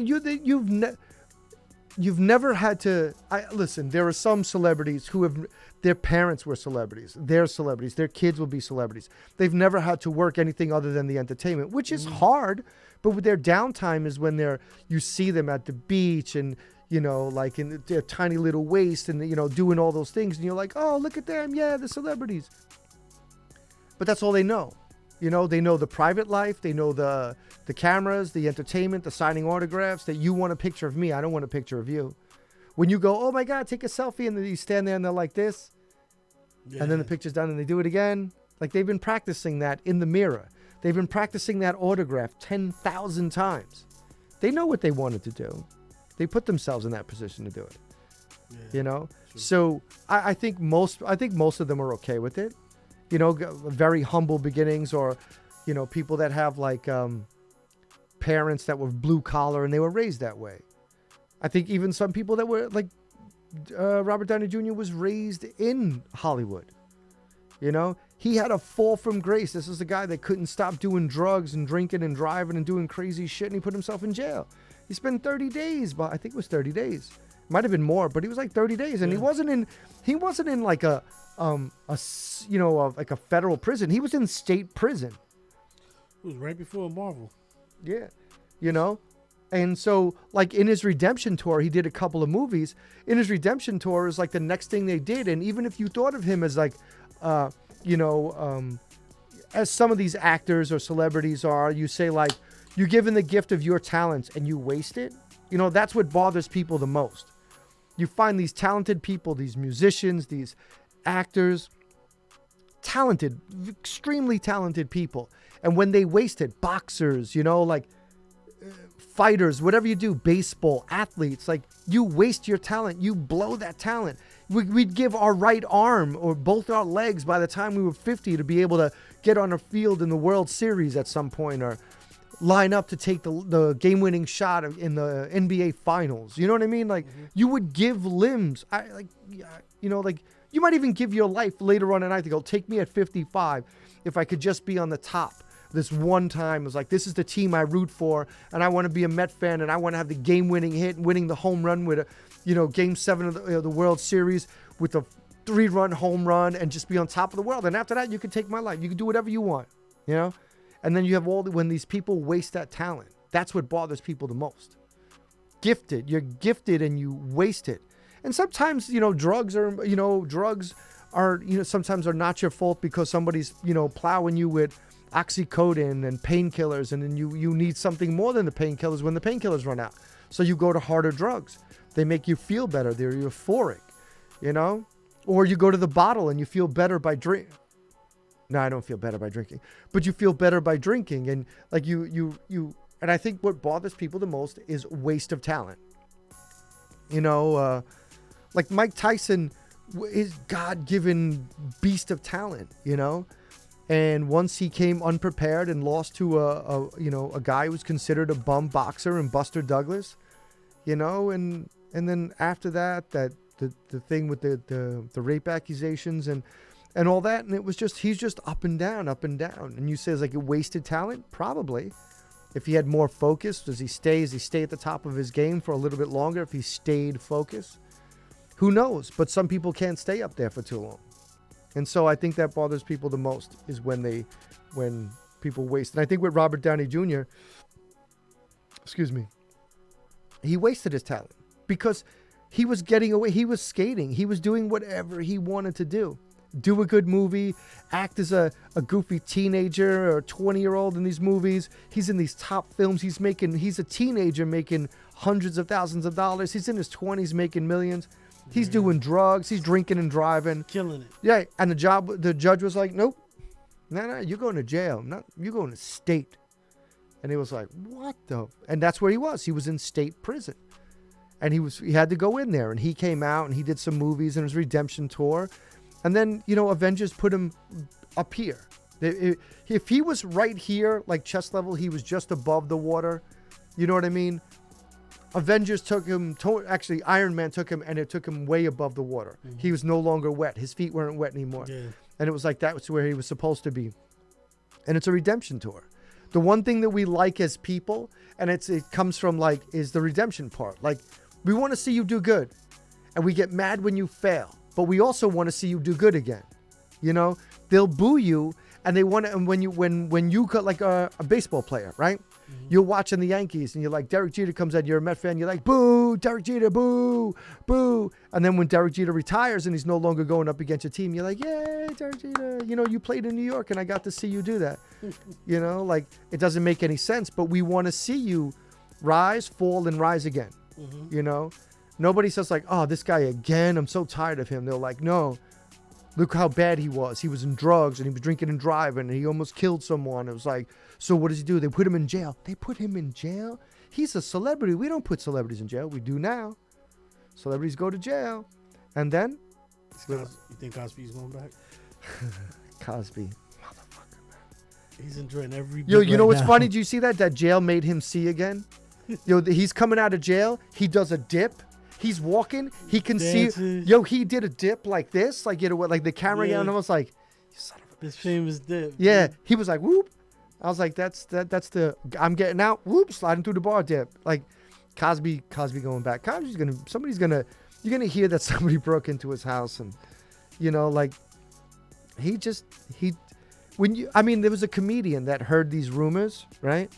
you've never had to. Listen. There are some celebrities who have their parents were celebrities. They're celebrities. Their kids will be celebrities. They've never had to work anything other than the entertainment, which is hard. But with their downtime is when you see them at the beach and, you know, like in their tiny little waist and, you know, doing all those things. And you're like, oh, look at them. Yeah, the celebrities. But that's all they know. You know, they know the private life. They know the cameras, the entertainment, the signing autographs, that you want a picture of me. I don't want a picture of you. When you go, oh, my God, take a selfie. And then you stand there and they're like this. Yeah. And then the picture's done and they do it again. Like they've been practicing that in the mirror. They've been practicing that autograph 10,000 times. They know what they wanted to do. They put themselves in that position to do it. Yeah. You know? True. So I think most of them are okay with it. You know, very humble beginnings, or, you know, people that have like parents that were blue collar and they were raised that way. I think even some people that were like Robert Downey Jr. was raised in Hollywood. You know, he had a fall from grace. This is a guy that couldn't stop doing drugs and drinking and driving and doing crazy shit, and he put himself in jail. He spent 30 days, but I think it was 30 days. Might have been more, but he was like 30 days, and Yeah. he wasn't in like a federal prison. He was in state prison. It was right before Marvel. Yeah, you know. And so, like, in his redemption tour, he did a couple of movies. In his redemption tour is like the next thing they did. And even if you thought of him as like, as some of these actors or celebrities are, you say like, you're given the gift of your talents and you waste it. You know, that's what bothers people the most. You find these talented people, these musicians, these actors, talented, extremely talented people. And when they waste it, boxers, you know, like fighters, whatever you do, baseball, athletes, like you waste your talent. You blow that talent. We'd give our right arm or both our legs by the time we were 50 to be able to get on a field in the World Series at some point, or line up to take the game-winning shot in the NBA Finals. You know what I mean? Like, you would give limbs. You might even give your life later on in life to go, take me at 55 if I could just be on the top. This one time, it was like, this is the team I root for, and I want to be a Met fan, and I want to have the game-winning hit, winning the home run with Game 7 of the World Series with a 3-run home run, and just be on top of the world. And after that, you can take my life. You can do whatever you want, you know? And then you have when these people waste that talent. That's what bothers people the most. Gifted. You're gifted and you waste it. And sometimes, drugs are sometimes are not your fault because somebody's, plowing you with oxycodone and painkillers, and then you need something more than the painkillers when the painkillers run out. So you go to harder drugs. They make you feel better. They're euphoric, Or you go to the bottle and you feel better by drinking. No, I don't feel better by drinking, but you feel better by drinking. And like and I think what bothers people the most is waste of talent. Like Mike Tyson is God-given beast of talent, And once he came unprepared and lost to a guy who was considered a bum boxer and Buster Douglas, and then after that the thing with the rape accusations and all that, and it was just, he's just up and down. And you say, is like a wasted talent? Probably. If he had more focus, does he stay at the top of his game for a little bit longer if he stayed focused? Who knows? But some people can't stay up there for too long. And so I think that bothers people the most is when people waste. And I think with Robert Downey Jr., he wasted his talent because he was getting away. He was skating. He was doing whatever he wanted to do. Do a good movie, act as a goofy teenager or 20-year-old in these movies. He's in these top films. He's a teenager making hundreds of thousands of dollars. He's in his 20s making millions. He's doing drugs. He's drinking and driving. Killing it. Yeah, and the judge was like, nope. No, you're going to jail. You're going to state. And he was like, what the? And that's where he was. He was in state prison. And he had to go in there. And he came out and he did some movies and his redemption tour. And then, Avengers put him up here. If he was right here, like chest level, he was just above the water. You know what I mean? Avengers took him, actually Iron Man took him, and it took him way above the water. Mm-hmm. He was no longer wet. His feet weren't wet anymore. Yeah. And it was like that was where he was supposed to be. And it's a redemption tour. The one thing that we like as people, and it comes from is the redemption part. Like, we want to see you do good. And we get mad when you fail. But we also want to see you do good again. They'll boo you, and they want to. And when you got like a baseball player, right? Mm-hmm. You're watching the Yankees, and you're like, Derek Jeter comes out. You're a Met fan. You're like, boo, Derek Jeter, boo, boo. And then when Derek Jeter retires and he's no longer going up against your team, you're like, yay, Derek Jeter. You played in New York, and I got to see you do that. It doesn't make any sense, but we want to see you rise, fall, and rise again. Mm-hmm. Nobody says like, oh, this guy again, I'm so tired of him. They're like, no, look how bad he was. He was in drugs and he was drinking and driving and he almost killed someone. It was like, so what does he do? They put him in jail. They put him in jail? He's a celebrity. We don't put celebrities in jail. We do now. Celebrities go to jail. And then? You think Cosby's going back? Cosby. Motherfucker, man. He's enjoying every Yo, you know what's funny? Did you see that? That jail made him see again? He's coming out of jail. He does a dip. He's walking. He can see. He did a dip like this, like the camera on him was like, you son of a bitch. This famous dip. Yeah, he was like, whoop. I was like, that's the I'm getting out. Whoop, sliding through the bar dip. Like Cosby going back. You're gonna hear that somebody broke into his house and, there was a comedian that heard these rumors, right?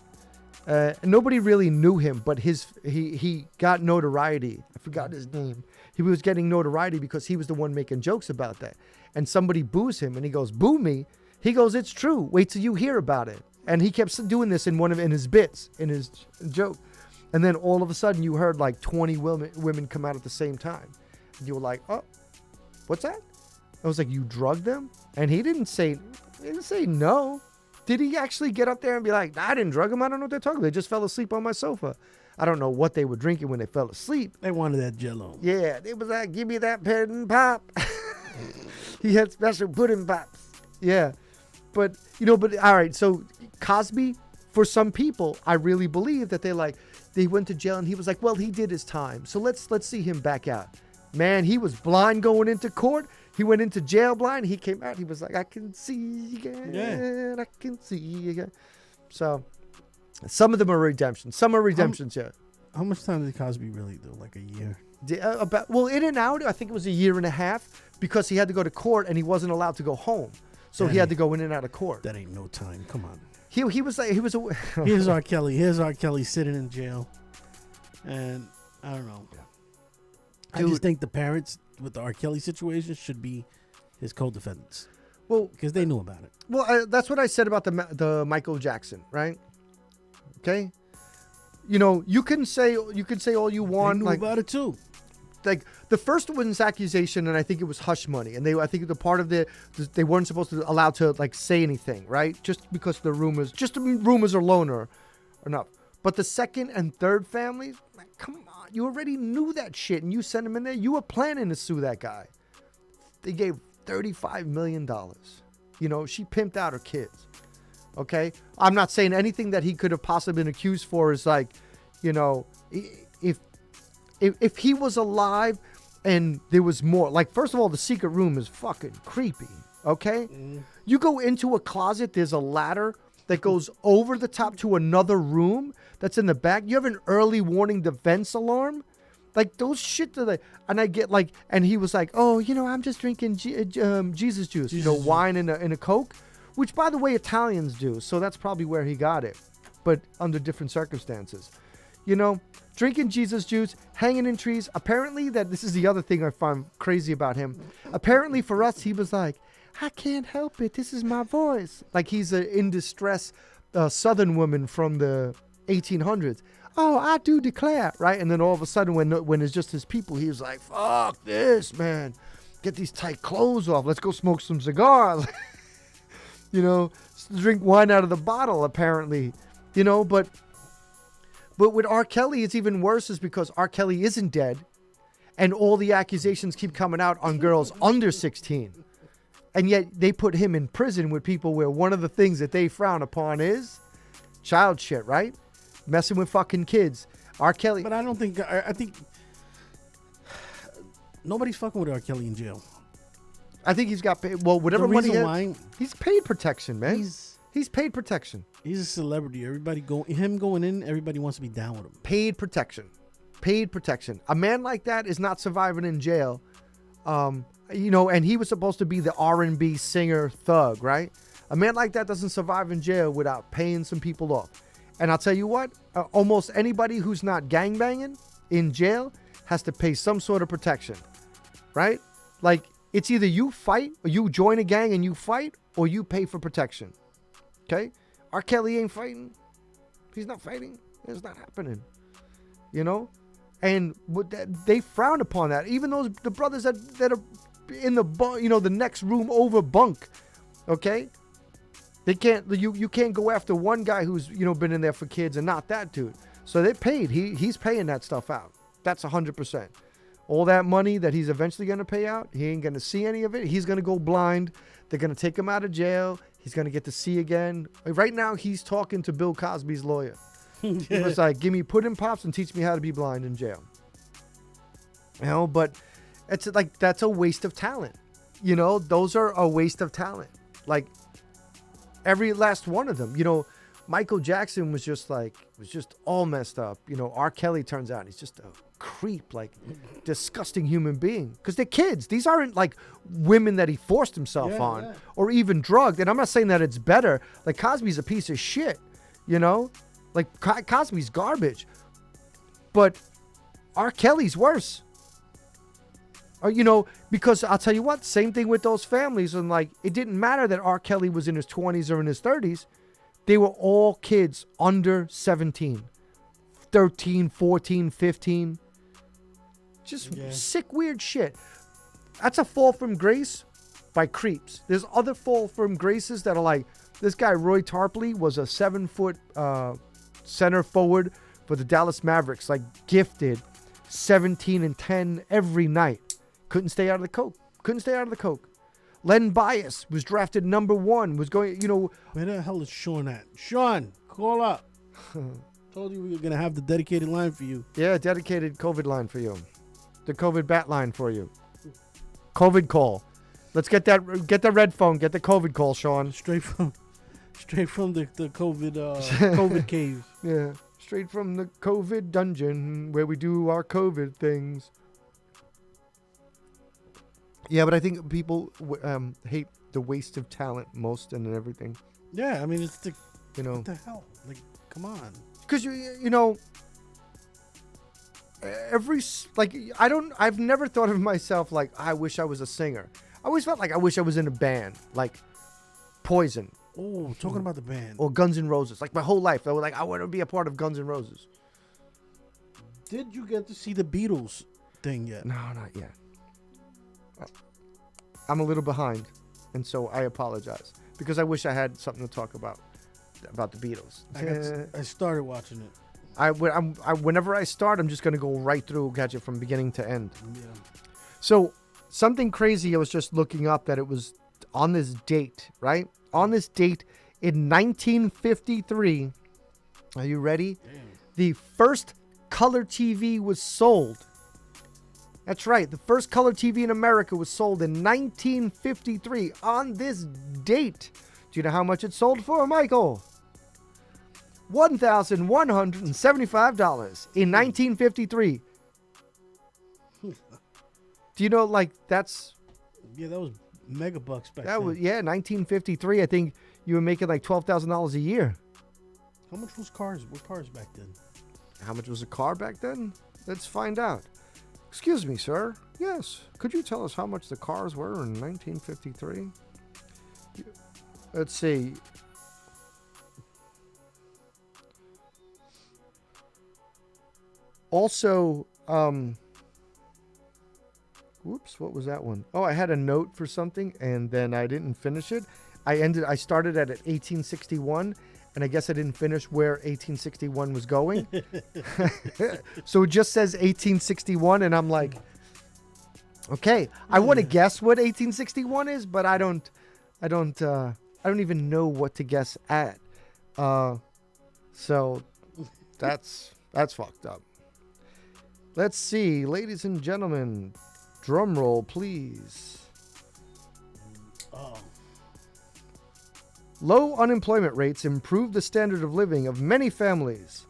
Nobody really knew him, but he got notoriety. I forgot his name. He was getting notoriety because he was the one making jokes about that. And somebody boos him, and he goes, boo me? He goes, it's true. Wait till you hear about it. And he kept doing this in his bits, in his joke. And then all of a sudden you heard like 20 women come out at the same time. And you were like, oh, what's that? I was like, you drugged them? And he didn't say no. Did he actually get up there and be like, I didn't drug them. I don't know what they're talking about. They just fell asleep on my sofa. I don't know what they were drinking when they fell asleep. They wanted that Jello. Yeah, they was like, give me that pudding pop. He had special pudding pops. Yeah. But all right. So Cosby, for some people, I really believe that they went to jail and he was like, well, he did his time. So let's see him back out. Man, he was blind going into court. He went into jail blind. He came out. He was like, I can see again. Yeah. I can see again. So some of them are redemptions. Some are redemptions, yeah. How much time did Cosby really do? Like a year? In and out, I think it was a year and a half because he had to go to court and he wasn't allowed to go home. So he had to go in and out of court. That ain't no time. Come on. He was like, Here's R. Kelly. Here's R. Kelly sitting in jail. And I don't know. I just think the parents with the R. Kelly situation should be his co-defendants. Well, because they knew about it. Well, that's what I said about the Michael Jackson, right? Okay. You can say all you want. They knew about it too. Like the first one's accusation, and I think it was hush money, and I think the part of they weren't supposed to allow to like say anything, right? Just because the rumors alone are enough. But the second and third families, like, come on, you already knew that shit, and you sent them in there. You were planning to sue that guy. They gave $35 million. She pimped out her kids. Okay, I'm not saying anything that he could have possibly been accused for is like, if he was alive and there was more, like, first of all, the secret room is fucking creepy. Okay, you go into a closet, there's a ladder that goes over the top to another room that's in the back. You have an early warning defense alarm. Like those shit and I get like, and he was like, oh, I'm just drinking Jesus juice, wine and a Coke. Which, by the way, Italians do, so that's probably where he got it, but under different circumstances. Drinking Jesus juice, hanging in trees. Apparently, this is the other thing I find crazy about him. Apparently, for us, he was like, I can't help it. This is my voice. Like he's an in distress Southern woman from the 1800s. Oh, I do declare, right? And then all of a sudden, when it's just his people, he was like, fuck this, man. Get these tight clothes off. Let's go smoke some cigars. Drink wine out of the bottle, apparently, but with R. Kelly, it's even worse is because R. Kelly isn't dead and all the accusations keep coming out on girls under 16. And yet they put him in prison with people where one of the things that they frown upon is child shit, right? Messing with fucking kids. R. Kelly. But I don't think, I think nobody's fucking with R. Kelly in jail. I think he's got paid. Well, whatever money he's paid protection, man. He's paid protection. He's a celebrity. Him going in, everybody wants to be down with him. Paid protection. A man like that is not surviving in jail. And he was supposed to be the R&B singer thug, right? A man like that doesn't survive in jail without paying some people off. And I'll tell you what, almost anybody who's not gangbanging in jail has to pay some sort of protection, right? Like, it's either you fight, or you join a gang and you fight, or you pay for protection. Okay? R. Kelly ain't fighting. He's not fighting. It's not happening. And they frown upon that. Even the brothers that are in the next room over bunk. Okay? They can't. You can't go after one guy who's been in there for kids and not that dude. So they paid. He's paying that stuff out. That's 100%. All that money that he's eventually going to pay out, he ain't going to see any of it. He's going to go blind. They're going to take him out of jail. He's going to get to see again. Right now, he's talking to Bill Cosby's lawyer. He was like, give me pudding pops and teach me how to be blind in jail. But it's like, that's a waste of talent. Those are a waste of talent. Like, every last one of them. Michael Jackson was just all messed up. R. Kelly turns out he's just a creep, like disgusting human being. Because they're kids. These aren't like women that he forced himself on or even drugged. And I'm not saying that it's better. Like Cosby's a piece of shit, like Cosby's garbage. But R. Kelly's worse. Or, because I'll tell you what, same thing with those families. And like, it didn't matter that R. Kelly was in his 20s or in his 30s. They were all kids under 17, 13, 14, 15. Just sick, weird shit. That's a fall from grace by creeps. There's other fall from graces that are like, this guy, Roy Tarpley, was a 7-foot center forward for the Dallas Mavericks, like gifted 17 and 10 every night. Couldn't stay out of the coke. Len Bias was drafted number 1, was going, Where the hell is Sean at? Sean, call up. Told you we were going to have the dedicated line for you. Yeah, dedicated COVID line for you. The COVID bat line for you. COVID call. Let's get the red phone, get the COVID call, Sean. Straight from the COVID COVID cave. Yeah, straight from the COVID dungeon where we do our COVID things. Yeah, but I think people hate the waste of talent most and everything. Yeah, I mean, it's the, what the hell? Like, come on. Because, I've never thought of myself like, I wish I was a singer. I always felt like I wish I was in a band, like Poison. Oh, talking about the band. Or Guns N' Roses. Like my whole life, I was like, I want to be a part of Guns N' Roses. Did you get to see the Beatles thing yet? No, not yet. I'm a little behind, and so I apologize because I wish I had something to talk about the Beatles. I started watching it. Whenever I start, I'm just gonna go right through, catch it from beginning to end. Yeah. So something crazy. I was just looking up that it was on this date, right? On this date in 1953. Are you ready? Damn. The first color TV was sold. That's right. The first color TV in America was sold in 1953 on this date. Do you know how much it sold for, Michael? $1,175 in 1953. Do you know, like, that's... Yeah, that was mega bucks back that then. was 1953. I think you were making like $12,000 a year. How much was cars? What cars back then? How much was a car back then? Let's find out. Excuse me, sir. Yes. Could you tell us how much the cars were in 1953? Let's see. Also, whoops, what was that one? Oh, I had a note for something and then I didn't finish it. I started at 1861 and I guess I didn't finish where 1861 was going. So it just says 1861 and I'm like, okay, I want to guess what 1861 is, but I don't even know what to guess at. So that's fucked up. Let's see, ladies and gentlemen, drum roll, please. Oh. Low unemployment rates improve the standard of living of many families.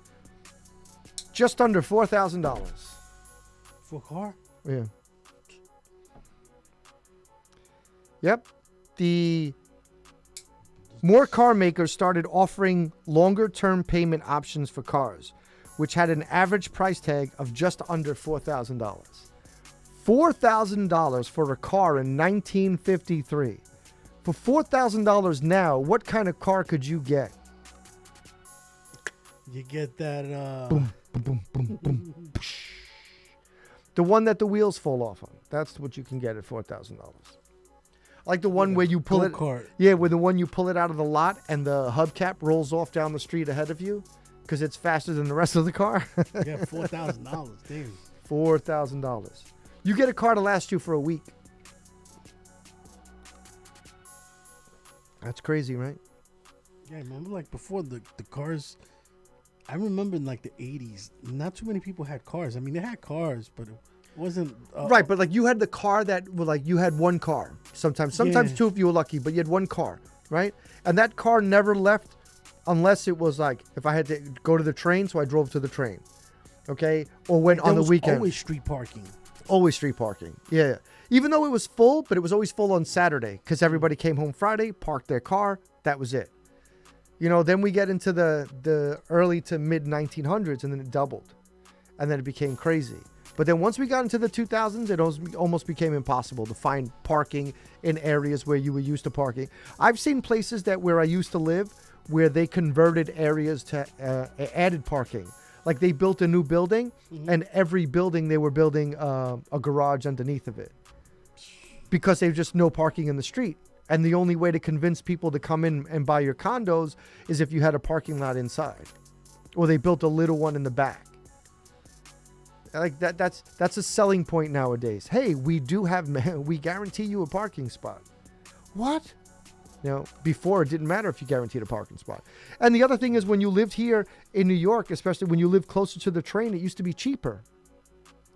Just under $4,000. For a car? Yeah. Yep. The more car makers started offering longer-term payment options for cars, which had an average price tag of just under $4,000. $4,000 for a car in 1953. For $4,000 now, what kind of car could you get? You get that Boom, boom, boom, boom, boom. The one that the wheels fall off on. That's what you can get at $4,000. Like the one where you pull it. Go-kart. Yeah, with the one you pull it out of the lot and the hubcap rolls off down the street ahead of you because it's faster than the rest of the car. Yeah, $4,000. Damn. $4,000. You get a car to last you for a week. That's crazy, right? Yeah, I remember like before the cars. I remember in like the 80s, not too many people had cars. I mean, they had cars, but it wasn't Right, but like you had the car that was like you had one car. Sometimes Yeah. two if you were lucky, but you had one car, right? And that car never left unless it was like if I had to go to the train, so I drove to the train. Okay? Or went on the weekend. Always street parking. Always street parking. Yeah. Even though it was full, but it was always full on Saturday because everybody came home Friday, parked their car. That was it. You know, then we get into the early to mid 1900s and then it doubled. And then it became crazy. But then once we got into the 2000s, it almost became impossible to find parking in areas where you were used to parking. I've seen places that where I used to live where they converted areas to added parking. Like they built a new building, and every building they were building a garage underneath of it because there's just no parking in the street. And the only way to convince people to come in and buy your condos is if you had a parking lot inside, or they built a little one in the back. Like that's a selling point nowadays. Hey, we guarantee you a parking spot. What? You know, before it didn't matter if you guaranteed a parking spot. And the other thing is when you lived here in New York, especially when you lived closer to the train, it used to be cheaper,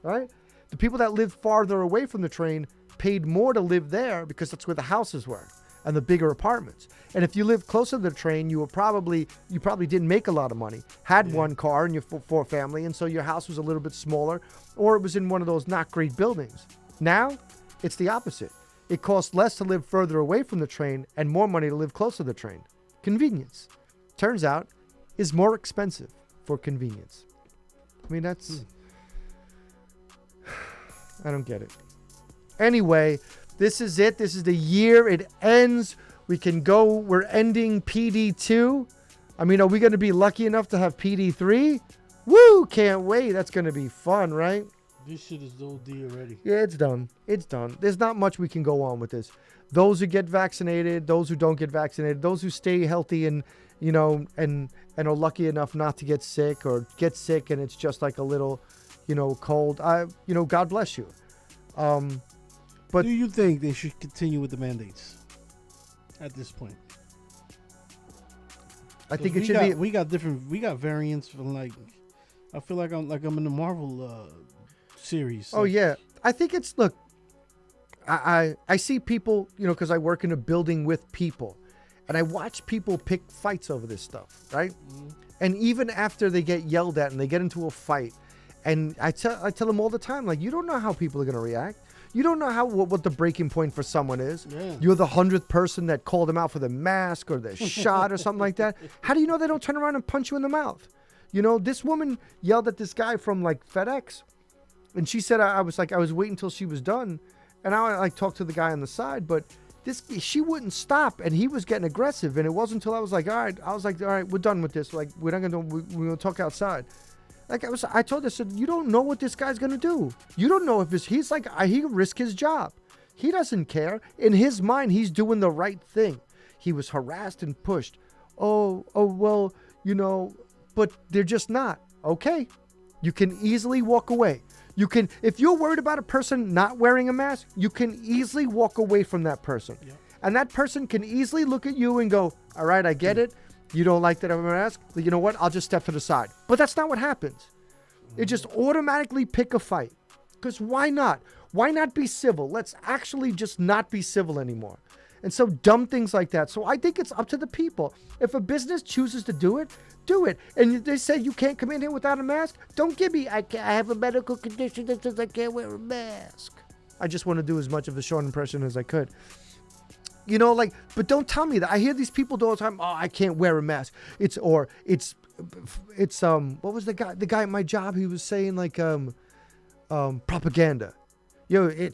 right? The people that lived farther away from the train paid more to live there because that's where the houses were and the bigger apartments. And if you lived closer to the train, you probably didn't make a lot of money, had one car in your for family, and so your house was a little bit smaller, or it was in one of those not great buildings. Now, it's the opposite. It costs less to live further away from the train and more money to live closer to the train. Convenience, turns out, is more expensive for convenience. I mean, that's... I don't get it. Anyway, this is it. This is the year. It ends. We can go. We're ending PD2. I mean, are we going to be lucky enough to have PD3? Woo! Can't wait. That's going to be fun, right? This shit is OD already. Yeah, it's done. It's done. There's not much we can go on with this. Those who get vaccinated, those who don't get vaccinated, those who stay healthy and, you know, and are lucky enough not to get sick, or get sick and it's just like a little, you know, cold. God bless you. But do you think they should continue with the mandates at this point? I think it should be. We got variants from like. I feel like I'm in the Marvel series. Oh yeah, I think it's look. I see people, you know, because I work in a building with people, and I watch people pick fights over this stuff, right? Mm-hmm. And even after they get yelled at and they get into a fight, and I tell them all the time, like, you don't know how people are gonna react. You don't know what the breaking point for someone is. Yeah. You're the 100th person that called them out for the mask or the shot or something like that. How do you know they don't turn around and punch you in the mouth? You know, this woman yelled at this guy from like FedEx, and she said I was waiting until she was done, and I like talked to the guy on the side, but she wouldn't stop, and he was getting aggressive, and it wasn't until I was like, all right, we're done with this. Like, we're gonna talk outside. Like I told her, I said, you don't know what this guy's gonna do. You don't know if he's like, he could risk his job. He doesn't care. In his mind, he's doing the right thing. He was harassed and pushed. Oh, well, you know, but they're just not. Okay. You can easily walk away. If you're worried about a person not wearing a mask, you can easily walk away from that person. Yep. And that person can easily look at you and go, all right, I get it. You don't like that I'm going to ask? You know what? I'll just step to the side. But that's not what happens. It just automatically pick a fight. Because why not? Why not be civil? Let's actually just not be civil anymore. And so dumb things like that. So I think it's up to the people. If a business chooses to do it, do it. And they say you can't come in here without a mask, don't give me, I have a medical condition that says I can't wear a mask. I just want to do as much of a short impression as I could. You know, like, but don't tell me that. I hear these people do all the time. Oh, I can't wear a mask. It's what was the guy at my job? He was saying like, propaganda.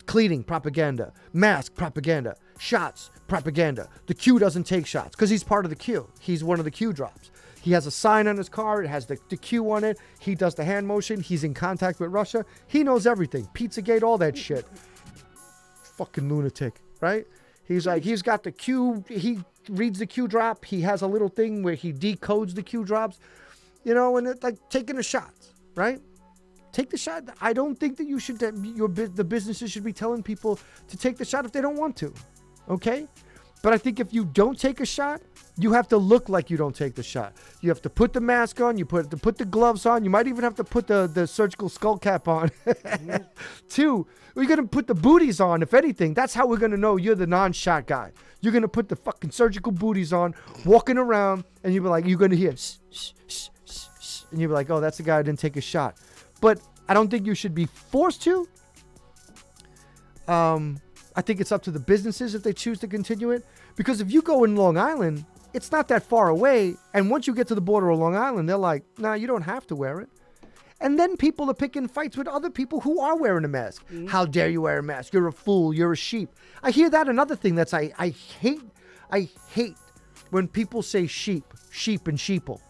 Cleaning, propaganda. Mask, propaganda. Shots, propaganda. The Q doesn't take shots because he's part of the Q. He's one of the Q drops. He has a sign on his car. It has the Q on it. He does the hand motion. He's in contact with Russia. He knows everything. Pizzagate, all that shit. Fucking lunatic, right? He's like, he's got the Q. He reads the Q drop. He has a little thing where he decodes the Q drops, you know, and it's like taking the shots, right? Take the shot. I don't think that you should, the businesses should be telling people to take the shot if they don't want to, okay? But I think if you don't take a shot, you have to look like you don't take the shot. You have to put the mask on. You put the gloves on. You might even have to put the surgical skull cap on. Two, we're going to put the booties on, if anything. That's how we're going to know you're the non-shot guy. You're going to put the fucking surgical booties on, walking around, and you'll be like, you're going to hear, shh, shh, shh, shh, shh, and you'll be like, oh, that's the guy who didn't take a shot. But I don't think you should be forced to. I think it's up to the businesses if they choose to continue it. Because if you go in Long Island, it's not that far away. And once you get to the border of Long Island, they're like, nah, you don't have to wear it. And then people are picking fights with other people who are wearing a mask. How dare you wear a mask? You're a fool. You're a sheep. I hear that. Another thing that's I hate when people say sheep and sheeple,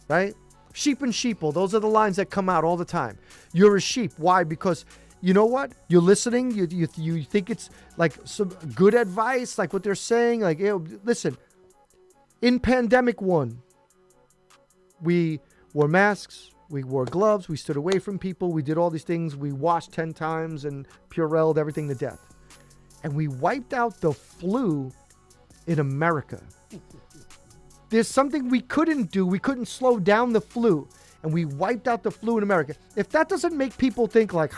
right? Sheep and sheeple. Those are the lines that come out all the time. You're a sheep. Why? Because you know what? You're listening. You think it's like some good advice, like what they're saying. Like, listen, in pandemic 1, we wore masks. We wore gloves. We stood away from people. We did all these things. We washed 10 times and Purelled everything to death. And we wiped out the flu in America. There's something we couldn't do. We couldn't slow down the flu. And we wiped out the flu in America. If that doesn't make people think like,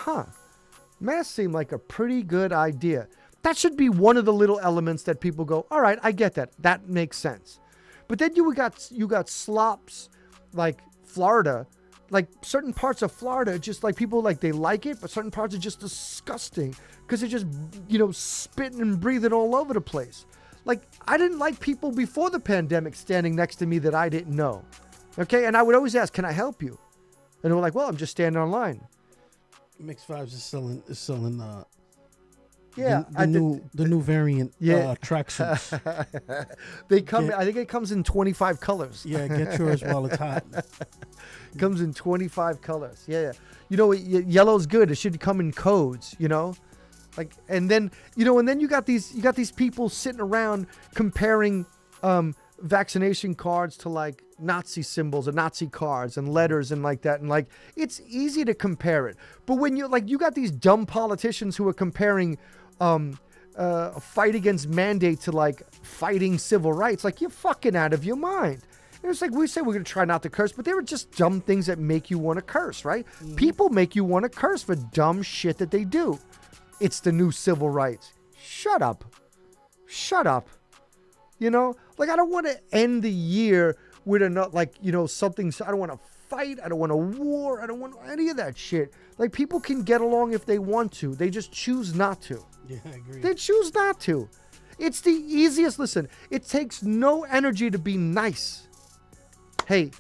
masks seem like a pretty good idea. That should be one of the little elements that people go, all right, I get that. That makes sense. But then you got slops like Florida. Like certain parts of Florida, just like people like they like it, but certain parts are just disgusting because they're just, spitting and breathing all over the place. Like I didn't like people before the pandemic standing next to me that I didn't know. Okay. And I would always ask, can I help you? And they were like, well, I'm just standing online. Mixed Vibes is selling Yeah. the new variant tracksuits. They come, I think it comes in 25 colors. Yeah, get yours while it's hot. Comes in 25 colors. Yeah. Yellow's good. It should come in codes, Like, and then you got these people sitting around comparing vaccination cards to like Nazi symbols and Nazi cards and letters and like that. And like, it's easy to compare it. But when you got these dumb politicians who are comparing a fight against mandate to like fighting civil rights, like you're fucking out of your mind. It was like we say we're going to try not to curse, but they were just dumb things that make you want to curse, right? Mm-hmm. People make you want to curse for dumb shit that they do. It's the new civil rights. Shut up. Like I don't want to end the year with something. I don't want to fight. I don't want a war. I don't want any of that shit. Like people can get along if they want to. They just choose not to. Yeah, I agree. They choose not to. It's the easiest. Listen, it takes no energy to be nice. Hey,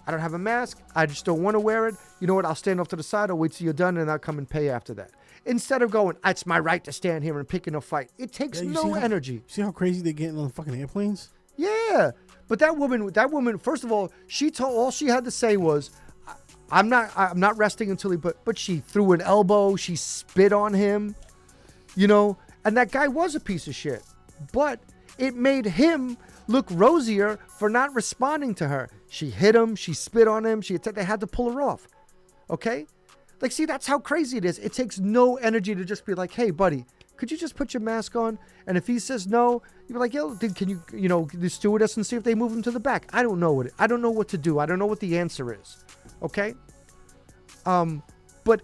I don't have a mask. I just don't want to wear it. You know what? I'll stand off to the side. I'll wait till you're done and I'll come and pay after that. Instead of going, it's my right to stand here and picking a fight. It takes no energy. See how crazy they get on the fucking airplanes? Yeah. But that woman, first of all, all she had to say was, I'm not resting until but she threw an elbow. She spit on him, and that guy was a piece of shit. But it made him look rosier for not responding to her. She hit him. She spit on him. They had to pull her off. Okay? Like, see, that's how crazy it is. It takes no energy to just be like, hey, buddy, could you just put your mask on? And if he says no, you're like, yo, can you, the stewardess and see if they move him to the back? I don't know what to do. I don't know what the answer is. Okay? But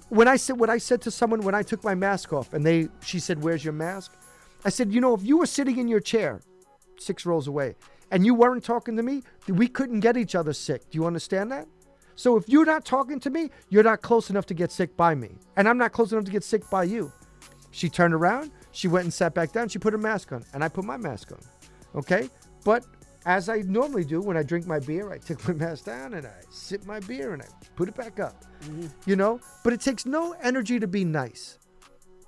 when I said what I said to someone when I took my mask off and she said, where's your mask? I said, if you were sitting in your chair 6 rows away and you weren't talking to me, we couldn't get each other sick. Do you understand that? So if you're not talking to me, you're not close enough to get sick by me. And I'm not close enough to get sick by you. She turned around, she went and sat back down, she put her mask on, and I put my mask on. Okay? But as I normally do when I drink my beer, I take my mask down and I sip my beer and I put it back up. Mm-hmm. But it takes no energy to be nice.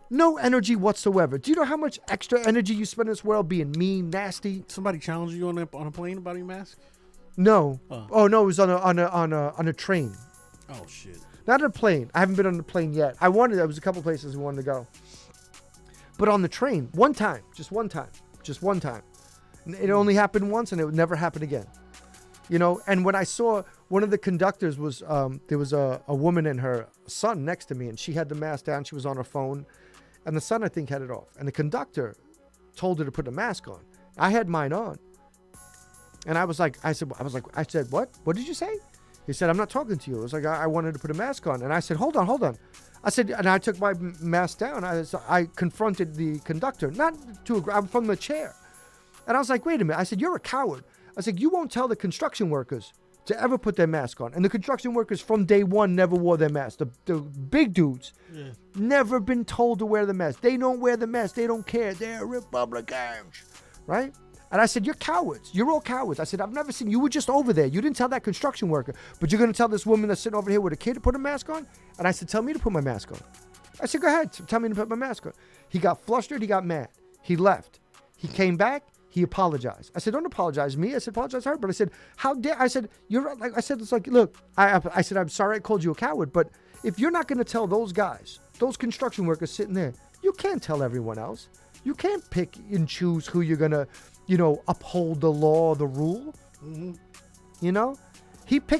No energy whatsoever. Do you know how much extra energy you spend in this world being mean, nasty? Somebody challenged you on a plane about your mask? No. Oh no, it was on a train. Oh shit. Not on a plane. I haven't been on a plane yet. There was a couple places we wanted to go. But on the train, just one time. It only happened once and it would never happen again. And when I saw one of the conductors was, there was a woman and her son next to me and she had the mask down. She was on her phone and the son, I think, had it off. And the conductor told her to put the mask on. I had mine on. And I said, what? What did you say? He said, I'm not talking to you. It was like, I wanted to put a mask on. And I said, hold on. I said, and I took my mask down. I confronted the conductor, I'm from the chair. And I was like, wait a minute. I said, you're a coward. I said, you won't tell the construction workers to ever put their mask on. And the construction workers from day one never wore their mask. The big dudes never been told to wear the mask. They don't wear the mask. They don't care. They're Republicans, right? And I said, you're cowards. You're all cowards. I said, I've never seen, you were just over there. You didn't tell that construction worker, but you're going to tell this woman that's sitting over here with a kid to put a mask on? And I said, tell me to put my mask on. I said, go ahead. Tell me to put my mask on. He got flustered. He got mad. He left. He came back. He apologized. I said, don't apologize to me. I said, apologize to her. But I said, how dare, I said, you're like, I said, it's like, look, I said, I'm sorry I called you a coward, but if you're not going to tell those guys, those construction workers sitting there, you can't tell everyone else. You can't pick and choose who you're going to, uphold the law, the rule. Mm-hmm.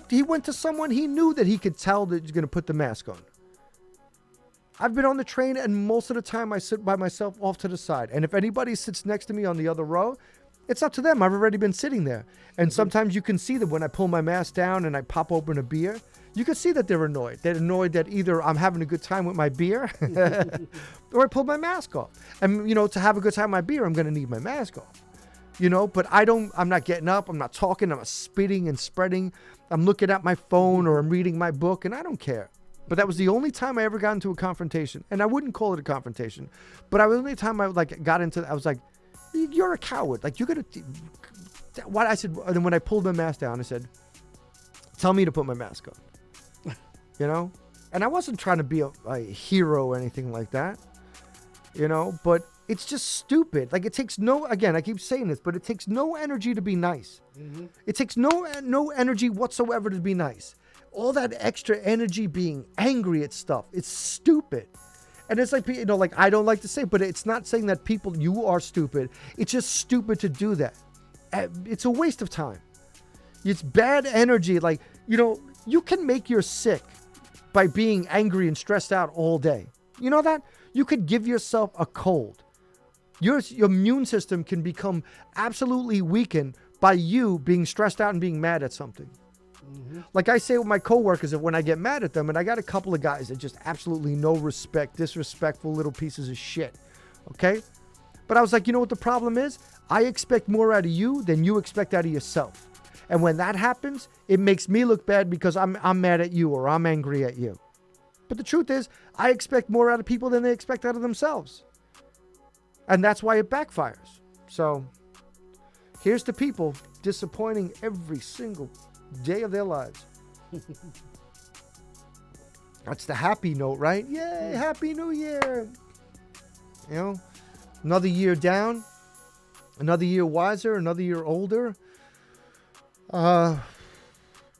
He went to someone he knew that he could tell that he's going to put the mask on. I've been on the train, and most of the time I sit by myself off to the side. And if anybody sits next to me on the other row, it's up to them. I've already been sitting there. And sometimes you can see that when I pull my mask down and I pop open a beer, you can see that they're annoyed. They're annoyed that either I'm having a good time with my beer or I pulled my mask off. And, to have a good time with my beer, I'm going to need my mask off. But I'm not getting up. I'm not talking. I'm not spitting and spreading. I'm looking at my phone or I'm reading my book, and I don't care. But that was the only time I ever got into a confrontation. And I wouldn't call it a confrontation. But the only time I got into, I was like, you're a coward. Like, you're going to, what I said, and then when I pulled my mask down, I said, tell me to put my mask on. And I wasn't trying to be a hero or anything like that, but it's just stupid. Like, it takes again, I keep saying this, but it takes no energy to be nice. Mm-hmm. It takes no energy whatsoever to be nice. All that extra energy being angry at stuff, it's stupid. And it's like, like, I don't like to say, but it's not saying that you are stupid. It's just stupid to do that. It's a waste of time. It's bad energy. Like, you can make you sick by being angry and stressed out all day. You know that? You could give yourself a cold. Your immune system can become absolutely weakened by you being stressed out and being mad at something. Mm-hmm. Like I say with my coworkers, that when I get mad at them, and I got a couple of guys that just absolutely no respect, disrespectful little pieces of shit. Okay? But I was like, you know what the problem is? I expect more out of you than you expect out of yourself. And when that happens, it makes me look bad because I'm mad at you or I'm angry at you. But the truth is, I expect more out of people than they expect out of themselves. And that's why it backfires. So here's to people disappointing every single day of their lives. That's the happy note, right? Yay, Happy New Year. Another year down, another year wiser, another year older.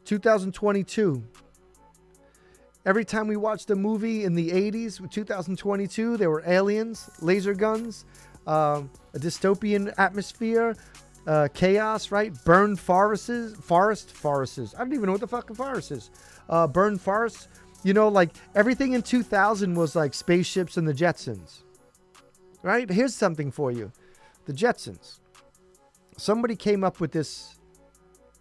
2022. Every time we watched a movie in the 80s, 2022, there were aliens, laser guns, a dystopian atmosphere, chaos, right? Burned forests. I don't even know what the fucking forest is. Burned forests. Like everything in 2000 was like spaceships and the Jetsons, right? Here's something for you. The Jetsons. Somebody came up with this.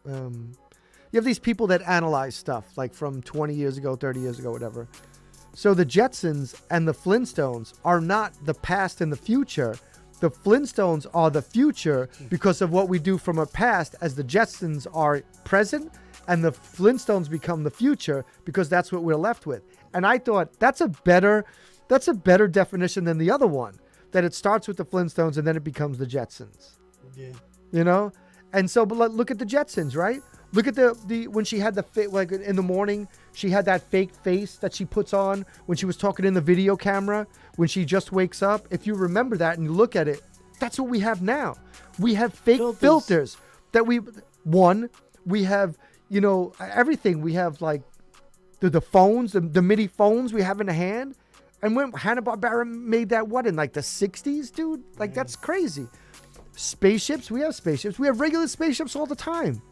You have these people that analyze stuff like from 20 years ago, 30 years ago, whatever. So the Jetsons and the Flintstones are not the past and the future. The Flintstones are the future because of what we do from our past, as the Jetsons are present, and the Flintstones become the future because that's what we're left with. And I thought that's a better definition than the other one, that it starts with the Flintstones and then it becomes the Jetsons. Yeah. And so, but look at the Jetsons, right? Look at the when she had like in the morning, she had that fake face that she puts on when she was talking in the video camera, when she just wakes up. If you remember that and you look at it, that's what we have now. We have fake filters that we have, everything. We have like the phones, the MIDI phones we have in the hand. And when Hanna-Barbera made that, in like the 60s, dude? Like, that's crazy. Spaceships, we have spaceships. We have regular spaceships all the time.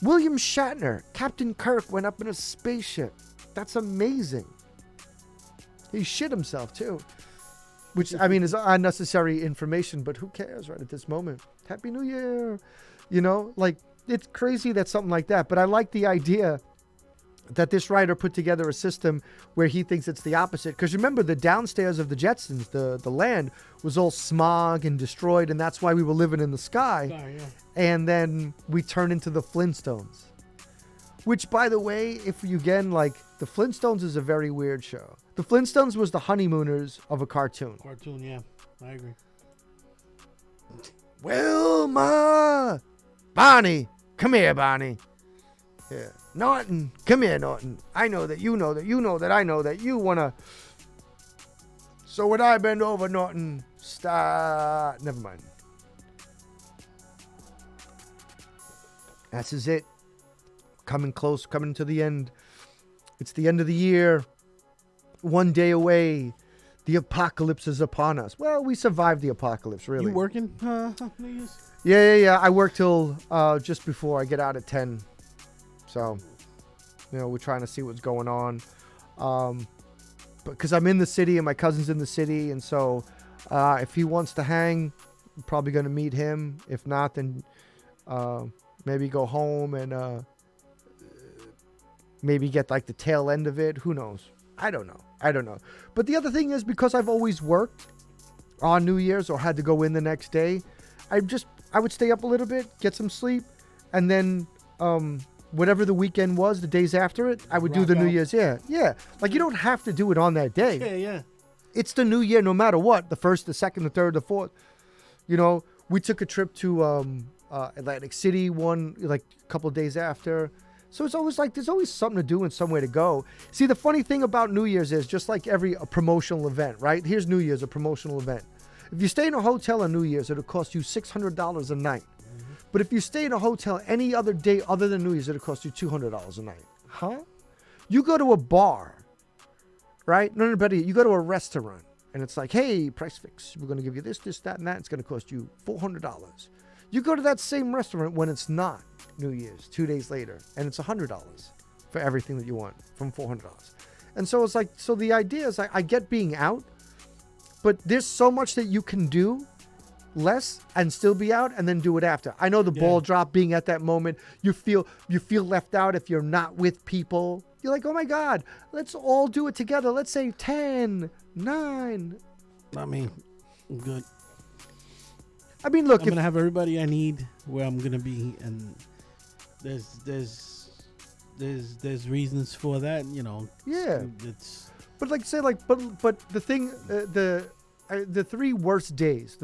William Shatner, Captain Kirk, went up in a spaceship. That's amazing. He shit himself, too. Which, I mean, is unnecessary information, but who cares right at this moment? Happy New Year. Like, it's crazy that something like that. But I like the idea that this writer put together a system where he thinks it's the opposite. Because remember, the downstairs of the Jetsons, the land, was all smog and destroyed, and that's why we were living in the sky. Yeah. And then we turn into the Flintstones. Which, by the way, if you again, like, the Flintstones is a very weird show. The Flintstones was the honeymooners of a cartoon. Yeah. I agree. Wilma! Bonnie! Come here, Bonnie. Yeah. Norton, come here, Norton. I know that you know that you know that I know that you want to. So when I bend over, Norton, stop. Never mind. This is it. Coming close, coming to the end. It's the end of the year. One day away. The apocalypse is upon us. Well, we survived the apocalypse, really. You working, New Year's? Yeah. I work till just before I get out at 10. So, we're trying to see what's going on. Because I'm in the city and my cousin's in the city. And so if he wants to hang, I'm probably going to meet him. If not, then maybe go home and maybe get like the tail end of it. Who knows? I don't know. But the other thing is, because I've always worked on New Year's or had to go in the next day, I would stay up a little bit, get some sleep, and then whatever the weekend was, the days after it, I would do the New Year's. Yeah. Like, you don't have to do it on that day. Yeah. It's the New Year no matter what. The first, the second, the third, the fourth. We took a trip to Atlantic City like a couple of days after. So it's always like there's always something to do and somewhere to go. See, the funny thing about New Year's is, just like every promotional event, right? Here's New Year's, a promotional event. If you stay in a hotel on New Year's, it'll cost you $600 a night. But if you stay in a hotel any other day other than New Year's, it'll cost you $200 a night. Huh? You go to a bar, right? No, better yet, you go to a restaurant, and it's like, hey, price fix. We're going to give you this, that, and that. It's going to cost you $400. You go to that same restaurant when it's not New Year's, 2 days later, and it's $100 for everything that you want from $400. And so it's like, so the idea is, I get being out, but there's so much that you can do less and still be out and then do it after. I know the ball drop, being at that moment, you feel left out if you're not with people. You're like, oh my God, let's all do it together. Let's say 10, 9. I mean, I'm good. I mean, look, I'm gonna have everybody I need where I'm gonna be, and there's reasons for that, Yeah. It's but like say like but the thing the 3 worst days.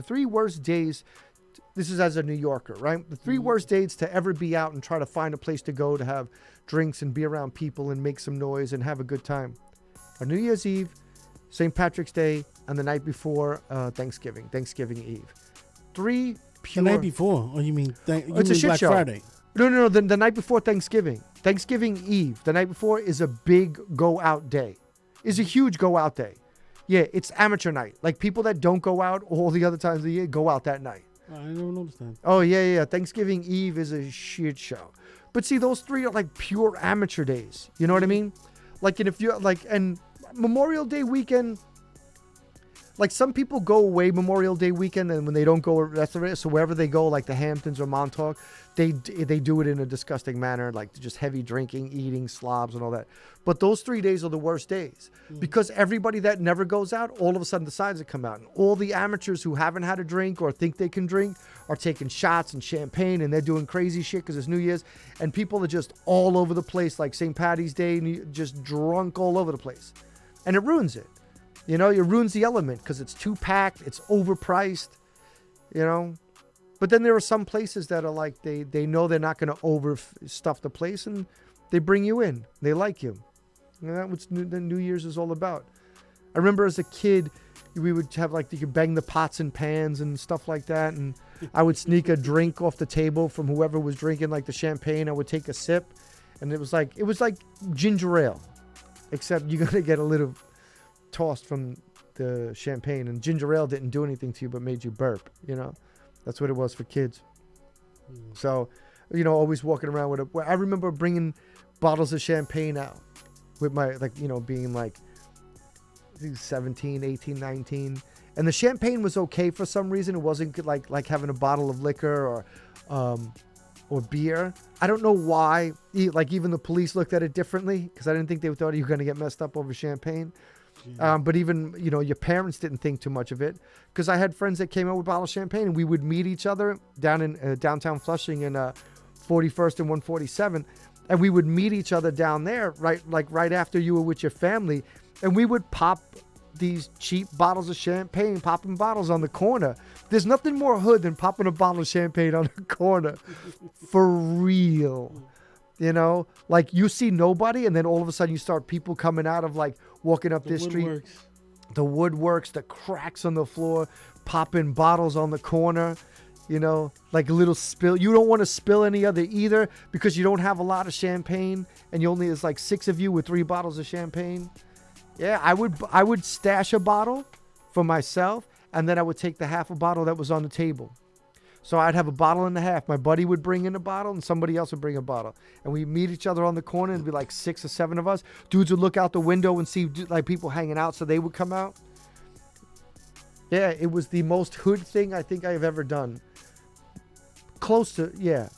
This is as a New Yorker, right? The 3 worst days to ever be out and try to find a place to go to have drinks and be around people and make some noise and have a good time are New Year's Eve, St. Patrick's Day, and the night before Thanksgiving Eve. 3 pure. the night before. Or you mean It's a shit Black show. Friday? No. The night before Thanksgiving Eve, the night before, is a big go out day. Is a huge go out day. Yeah, it's amateur night. Like, people that don't go out all the other times of the year go out that night. I don't understand. Oh, yeah. Thanksgiving Eve is a shit show. But see, those 3 are like pure amateur days. You know what I mean? Like, and if you're like, and Memorial Day weekend, like, some people go away Memorial Day weekend, and when they don't go, that's the rest. So wherever they go, like the Hamptons or Montauk, they do it in a disgusting manner, like just heavy drinking, eating, slobs, and all that. But those 3 days are the worst days because everybody that never goes out all of a sudden decides to come out. And all the amateurs who haven't had a drink or think they can drink are taking shots and champagne, and they're doing crazy shit because it's New Year's. And people are just all over the place, like St. Patty's Day, just drunk all over the place. And it ruins it. It ruins the element because it's too packed, it's overpriced, But then there are some places that are like, they know they're not going to overstuff the place, and they bring you in. They like you. And that's what the New Year's is all about. I remember as a kid, we would have you could bang the pots and pans and stuff like that, and I would sneak a drink off the table from whoever was drinking like the champagne. I would take a sip, and it was like ginger ale, except you're going to get a little tossed from the champagne, and ginger ale didn't do anything to you but made you burp. That's what it was for kids. So always walking around with I remember bringing bottles of champagne out with my being like 17, 18, 19, and the champagne was okay for some reason. It wasn't like having a bottle of liquor or beer. I don't know why. Even the police looked at it differently because I didn't think they thought you were going to get messed up over champagne. But even, your parents didn't think too much of it, because I had friends that came out with a bottle of champagne, and we would meet each other down in downtown Flushing in 41st and 147, and we would meet each other down there right after you were with your family, and we would pop these cheap bottles of champagne, popping bottles on the corner. There's nothing more hood than popping a bottle of champagne on the corner. For real. You know, like you see nobody, and then all of a sudden you start people coming out of like walking up this street. The woodworks, the cracks on the floor, popping bottles on the corner, you know, like a little spill. You don't want to spill any other either because you don't have a lot of champagne and you only, there's like 6 of you with 3 bottles of champagne. Yeah, I would stash a bottle for myself, and then I would take the half a bottle that was on the table. So I'd have a bottle and a half. My buddy would bring in a bottle and somebody else would bring a bottle. And we'd meet each other on the corner and it'd be like 6 or 7 of us. Dudes would look out the window and see like people hanging out, so they would come out. Yeah, it was the most hood thing I think I've ever done. Close to, yeah.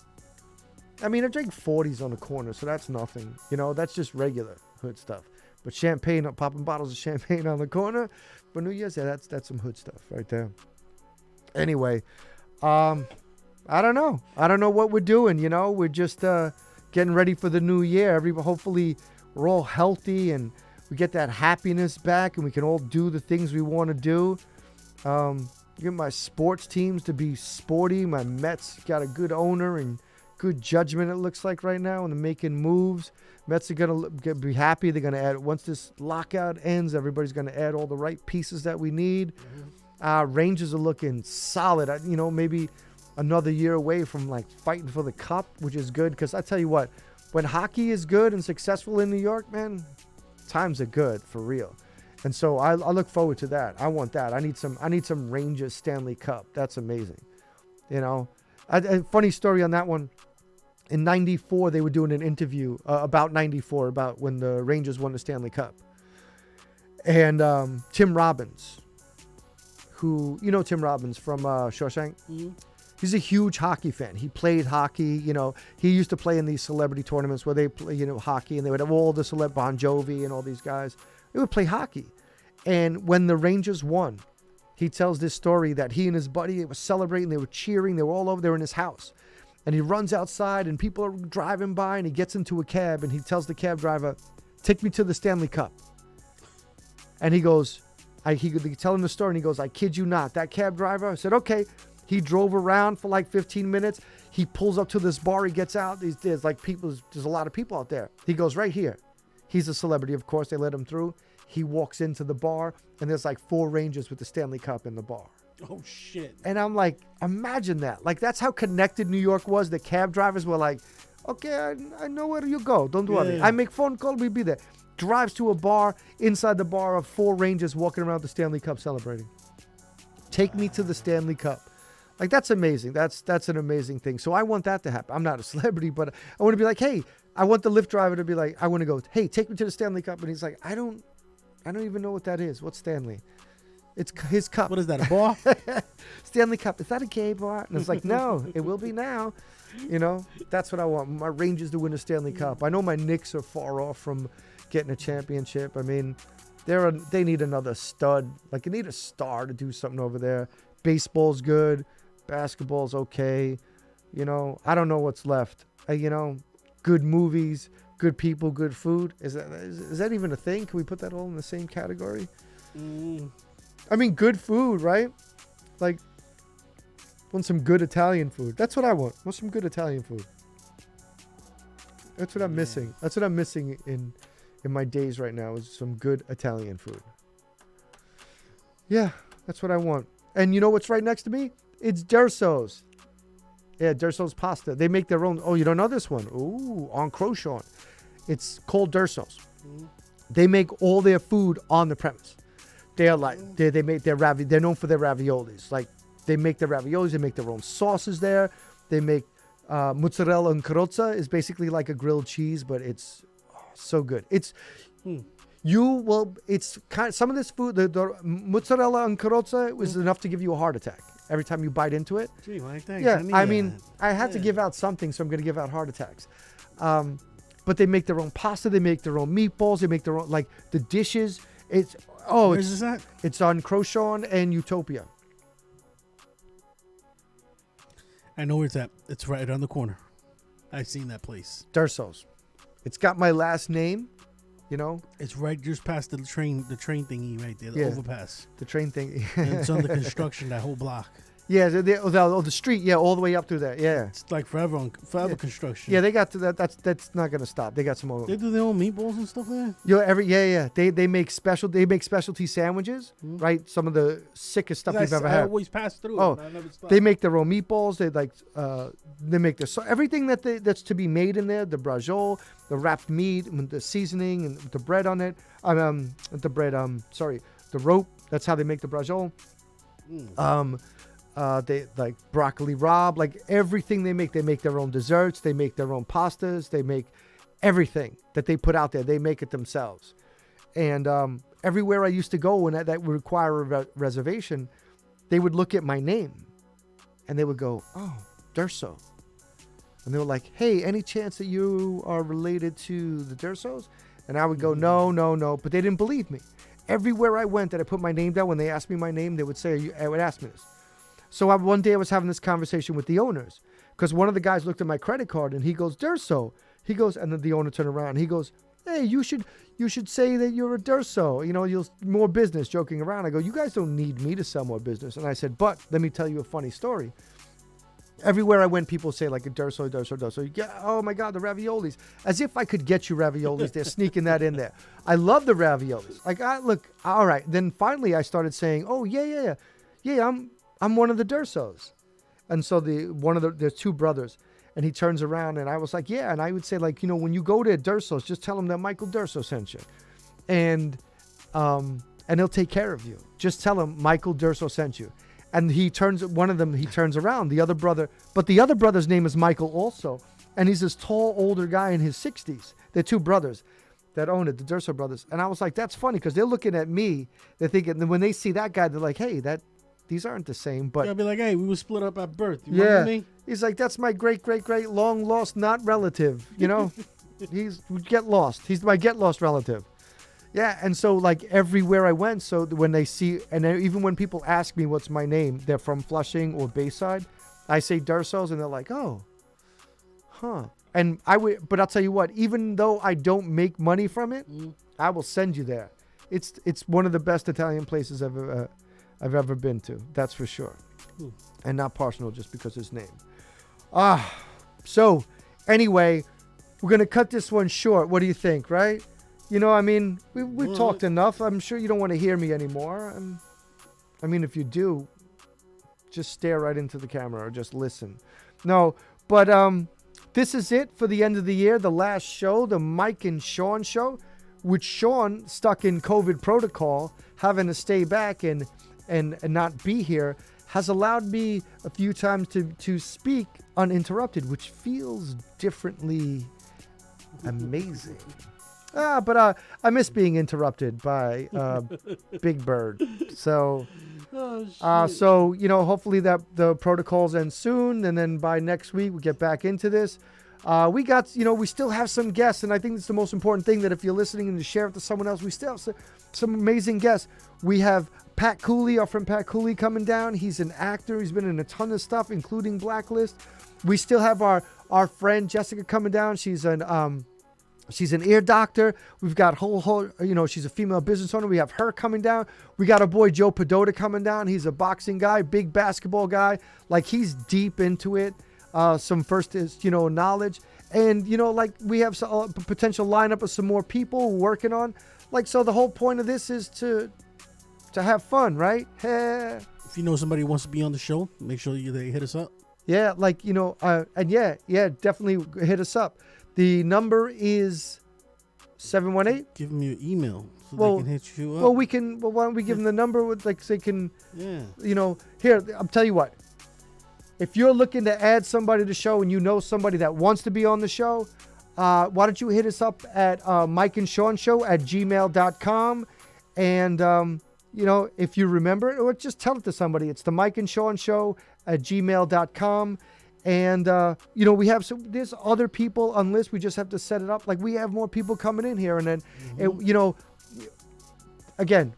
I mean, I drink 40s on the corner, so that's nothing. You know, that's just regular hood stuff. But champagne, popping bottles of champagne on the corner for New Year's, yeah, that's some hood stuff right there. Anyway, I don't know. I don't know what we're doing, you know. We're just getting ready for the new year. Hopefully we're all healthy and we get that happiness back and we can all do the things we want to do. Get my sports teams to be sporty. My Mets got a good owner and good judgment, it looks like right now, and they're making moves. Mets are going to be happy. They're going to add, once this lockout ends, everybody's going to add all the right pieces that we need. Rangers are looking solid. You know, maybe another year away from like fighting for the cup, which is good. Because I tell you what, when hockey is good and successful in New York, man, times are good for real. And so I look forward to that. I want that. I need some Rangers Stanley Cup. That's amazing. You know, a funny story on that one. In '94, they were doing an interview about '94, about when the Rangers won the Stanley Cup. And Tim Robbins, who, you know Tim Robbins from Shawshank? Mm-hmm. He's a huge hockey fan. He played hockey, you know. He used to play in these celebrity tournaments where they play, you know, hockey, and they would have all the Bon Jovi and all these guys. They would play hockey. And when the Rangers won, he tells this story that he and his buddy were celebrating, they were cheering, they were all over there in his house. And he runs outside and people are driving by and he gets into a cab and he tells the cab driver, "Take me to the Stanley Cup." And he goes, they tell him the story and he goes, "I kid you not." That cab driver said, okay. He drove around for like 15 minutes. He pulls up to this bar. He gets out. There's like people. There's a lot of people out there. He goes, "Right here." He's a celebrity, of course. They let him through. He walks into the bar and there's like 4 Rangers with the Stanley Cup in the bar. Oh, shit. And I'm like, imagine that. Like, that's how connected New York was. The cab drivers were like, okay, I know where you go. Don't worry. I make phone call. We'll be there. Drives to a bar. Inside the bar of 4 Rangers walking around the Stanley Cup celebrating. Take me to the Stanley Cup. Like, that's amazing. That's an amazing thing. So I want that to happen. I'm not a celebrity, but I want to be like, hey, I want the Lyft driver to be like, I want to go, hey, take me to the Stanley Cup. And he's like, I don't even know what that is. What's Stanley? It's his cup. What is that, a bar? Stanley Cup. Is that a gay bar? And it's like, no, it will be now. You know, that's what I want. My Rangers to win a Stanley Cup. I know my Knicks are far off from getting a championship. I mean, they need another stud. Like, they need a star to do something over there. Baseball's good. Basketball's okay. You know, I don't know what's left. You know, good movies, good people, good food. Is that even a thing? Can we put that all in the same category? I mean, good food, right? Like, want some good Italian food. That's what I want. Want some good Italian food. That's what I'm missing. That's what I'm missing in my days right now, is some good Italian food. Yeah, that's what I want. And you know what's right next to me? It's Derso's. Yeah, Derso's pasta. They make their own. Oh, you don't know this one? Ooh, on Crochon. It's called Derso's. They make all their food on the premise. They're like, they make their ravioli. They're known for their raviolis. Like, they make their raviolis. They make their own sauces there. They make mozzarella and carrozza is basically like a grilled cheese, but it's so good. It's it's kind of, some of this food, the mozzarella and carrozza was enough to give you a heart attack every time you bite into it. Gee, Mike, thanks. Yeah, I mean, I had to give out something, so I'm going to give out heart attacks. But they make their own pasta. They make their own meatballs. They make their own, like, the dishes. Where's this at? It's on Crochon and Utopia. I know where it's at. It's right on the corner. I've seen that place. Derso's. It's got my last name You know, It's right just past the train thingy right there, the Yeah. overpass. the train thing. And it's under construction, that whole block. Yeah, the street. Yeah, all the way up through there. Yeah, It's like forever Yeah. construction. yeah. They got to that. That's not gonna stop. They got some more. They do their own meatballs and stuff there. Yeah. They make specialty sandwiches, Mhm. right? Some of the sickest stuff you've ever I had. always pass through. Oh, and I never stop. They make their own meatballs. They make so everything that's to be made in there. The brajol, the wrapped meat, and the seasoning, and the bread on it. The bread. The rope. That's how they make the brajol. They like broccoli rabe, like everything they make their own desserts, they make their own pastas, they make everything that they put out there, they make it themselves. And everywhere I used to go, and that would require a reservation, they would look at my name and they would go, "Oh, Durso." And they were like, "Hey, any chance that you are related to the Dursos?" And I would go, no, but they didn't believe me. Everywhere I went that I put my name down, when they asked me my name, they would say, I would ask me this. So one day I was having this conversation with the owners, because one of the guys looked at my credit card and he goes, "Durso." He goes, and then the owner turned around and he goes, "Hey, you should say that you're a Durso. You know, you'll more business," joking around. I go, "You guys don't need me to sell more business." And I said, "But let me tell you a funny story. Everywhere I went, people say like a Durso. Yeah, oh my God, the raviolis. As if I could get you raviolis. They're sneaking that in there. I love the raviolis. Like, look, all right. Then finally I started saying, "Oh, yeah, I'm one of the Dursos." And so there's two brothers, and he turns around and I was like, "Yeah." And I would say, like, you know, when you go to Dursos, just tell them that Michael Durso sent you. And he'll take care of you. Just tell him Michael Durso sent you. And he turns around, the other brother, but the other brother's name is Michael also. And he's this tall, older guy in his 60s. They're two brothers that own it, the Durso brothers. And I was like, that's funny, because they're looking at me. They're thinking, when they see that guy, they're like, "Hey, these aren't the same." But I'll be like, "Hey, we were split up at birth. You remember me?" He's like, "That's my great, long lost, not relative, you know?" He's get lost. He's my get lost relative. Yeah, and so like everywhere I went, so when they see, and even when people ask me what's my name, they're from Flushing or Bayside, I say Dursos, and they're like, "Oh, huh." And but I'll tell you what, even though I don't make money from it, I will send you there. It's one of the best Italian places I've ever been to. That's for sure. And not personal, just because his name. So anyway, we're gonna cut this one short. What do you think, right? You know, I mean, we've talked enough. I'm sure you don't want to hear me anymore. I mean, if you do, just stare right into the camera or just listen. No, but this is it for the end of the year, the last show, the Mike and Sean show, which Sean, stuck in COVID protocol, having to stay back and not be here, has allowed me a few times to speak uninterrupted, which feels differently amazing. But I miss being interrupted by Big Bird. So, so you know, hopefully that the protocols end soon, and then by next week we get back into this. We got, we still have some guests, and I think it's the most important thing, that if you're listening and you share it to someone else, we still have some amazing guests. We have Pat Cooley, our friend Pat Cooley, coming down. He's an actor. He's been in a ton of stuff, including Blacklist. We still have our friend Jessica coming down. She's an ear doctor. We've got whole, she's a female business owner. We have her coming down. We got our boy Joe Padota coming down. He's a boxing guy, big basketball guy. Like, he's deep into it. Some first is, knowledge. And, like, we have a potential lineup of some more people we're working on. Like, so the whole point of this is to have fun, right? If you know somebody who wants to be on the show, make sure they hit us up. Yeah, like, and yeah, definitely hit us up. The number is 718. Give them your email so they can hit you up. Well, why don't we give them the number with, like, so they can, yeah. Here, I'll tell you what. If you're looking to add somebody to the show and you know somebody that wants to be on the show, why don't you hit us up at mikeandshawn@gmail.com. And, if you remember it, or just tell it to somebody. It's the Mike and Sean Show @gmail.com. And, we have there's other people on list. We just have to set it up. Like, we have more people coming in here. And then, again,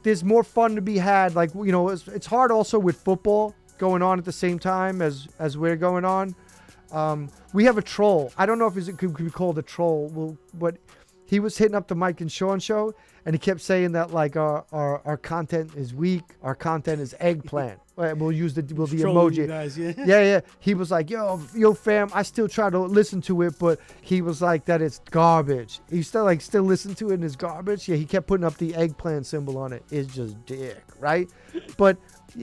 there's more fun to be had. Like, it's hard also with football going on at the same time as we're going on. We have a troll. I don't know if it could be called a troll. But he was hitting up the Mike and Sean show, and he kept saying that like our content is weak, our content is eggplant. We'll use the Trolling you emoji. guys, yeah. Yeah. He was like, yo, fam, I still try to listen to it, but he was like that it's garbage. He still listen to it and it's garbage. Yeah, he kept putting up the eggplant symbol on it. It's just dick, right? But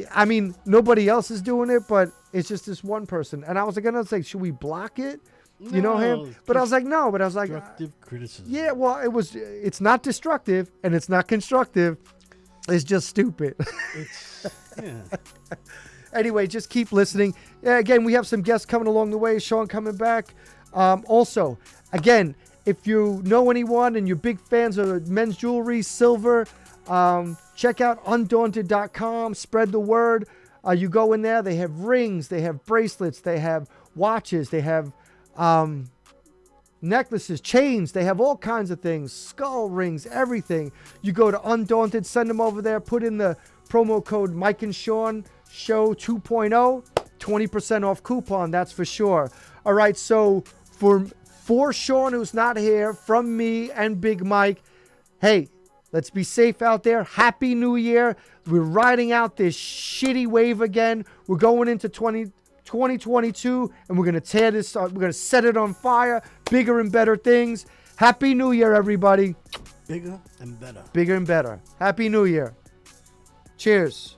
I mean, nobody else is doing it, but it's just this one person. And I was gonna say, should we block it? You know him? But I was like, no. But I was like, Constructive criticism. yeah, well, it's not destructive and it's not constructive. It's just stupid. Yeah. Anyway, just keep listening. Yeah, again, we have some guests coming along the way. Sean coming back. Also, again, if you know anyone and you're big fans of men's jewelry, silver, check out undaunted.com. Spread the word. You go in there. They have rings. They have bracelets. They have watches. They have necklaces, chains. They have all kinds of things. Skull rings, everything. You go to Undaunted. Send them over there. Put in the promo code Mike and Sean Show 2.0, 20% off coupon, that's for sure. All right, so for Sean, who's not here, from me and Big Mike, hey, let's be safe out there. Happy New Year. We're riding out this shitty wave again. We're going into 2022, and we're going to tear this up. We're going to set it on fire. Bigger and better things. Happy New Year, everybody. Bigger and better. Bigger and better. Happy New Year. Cheers.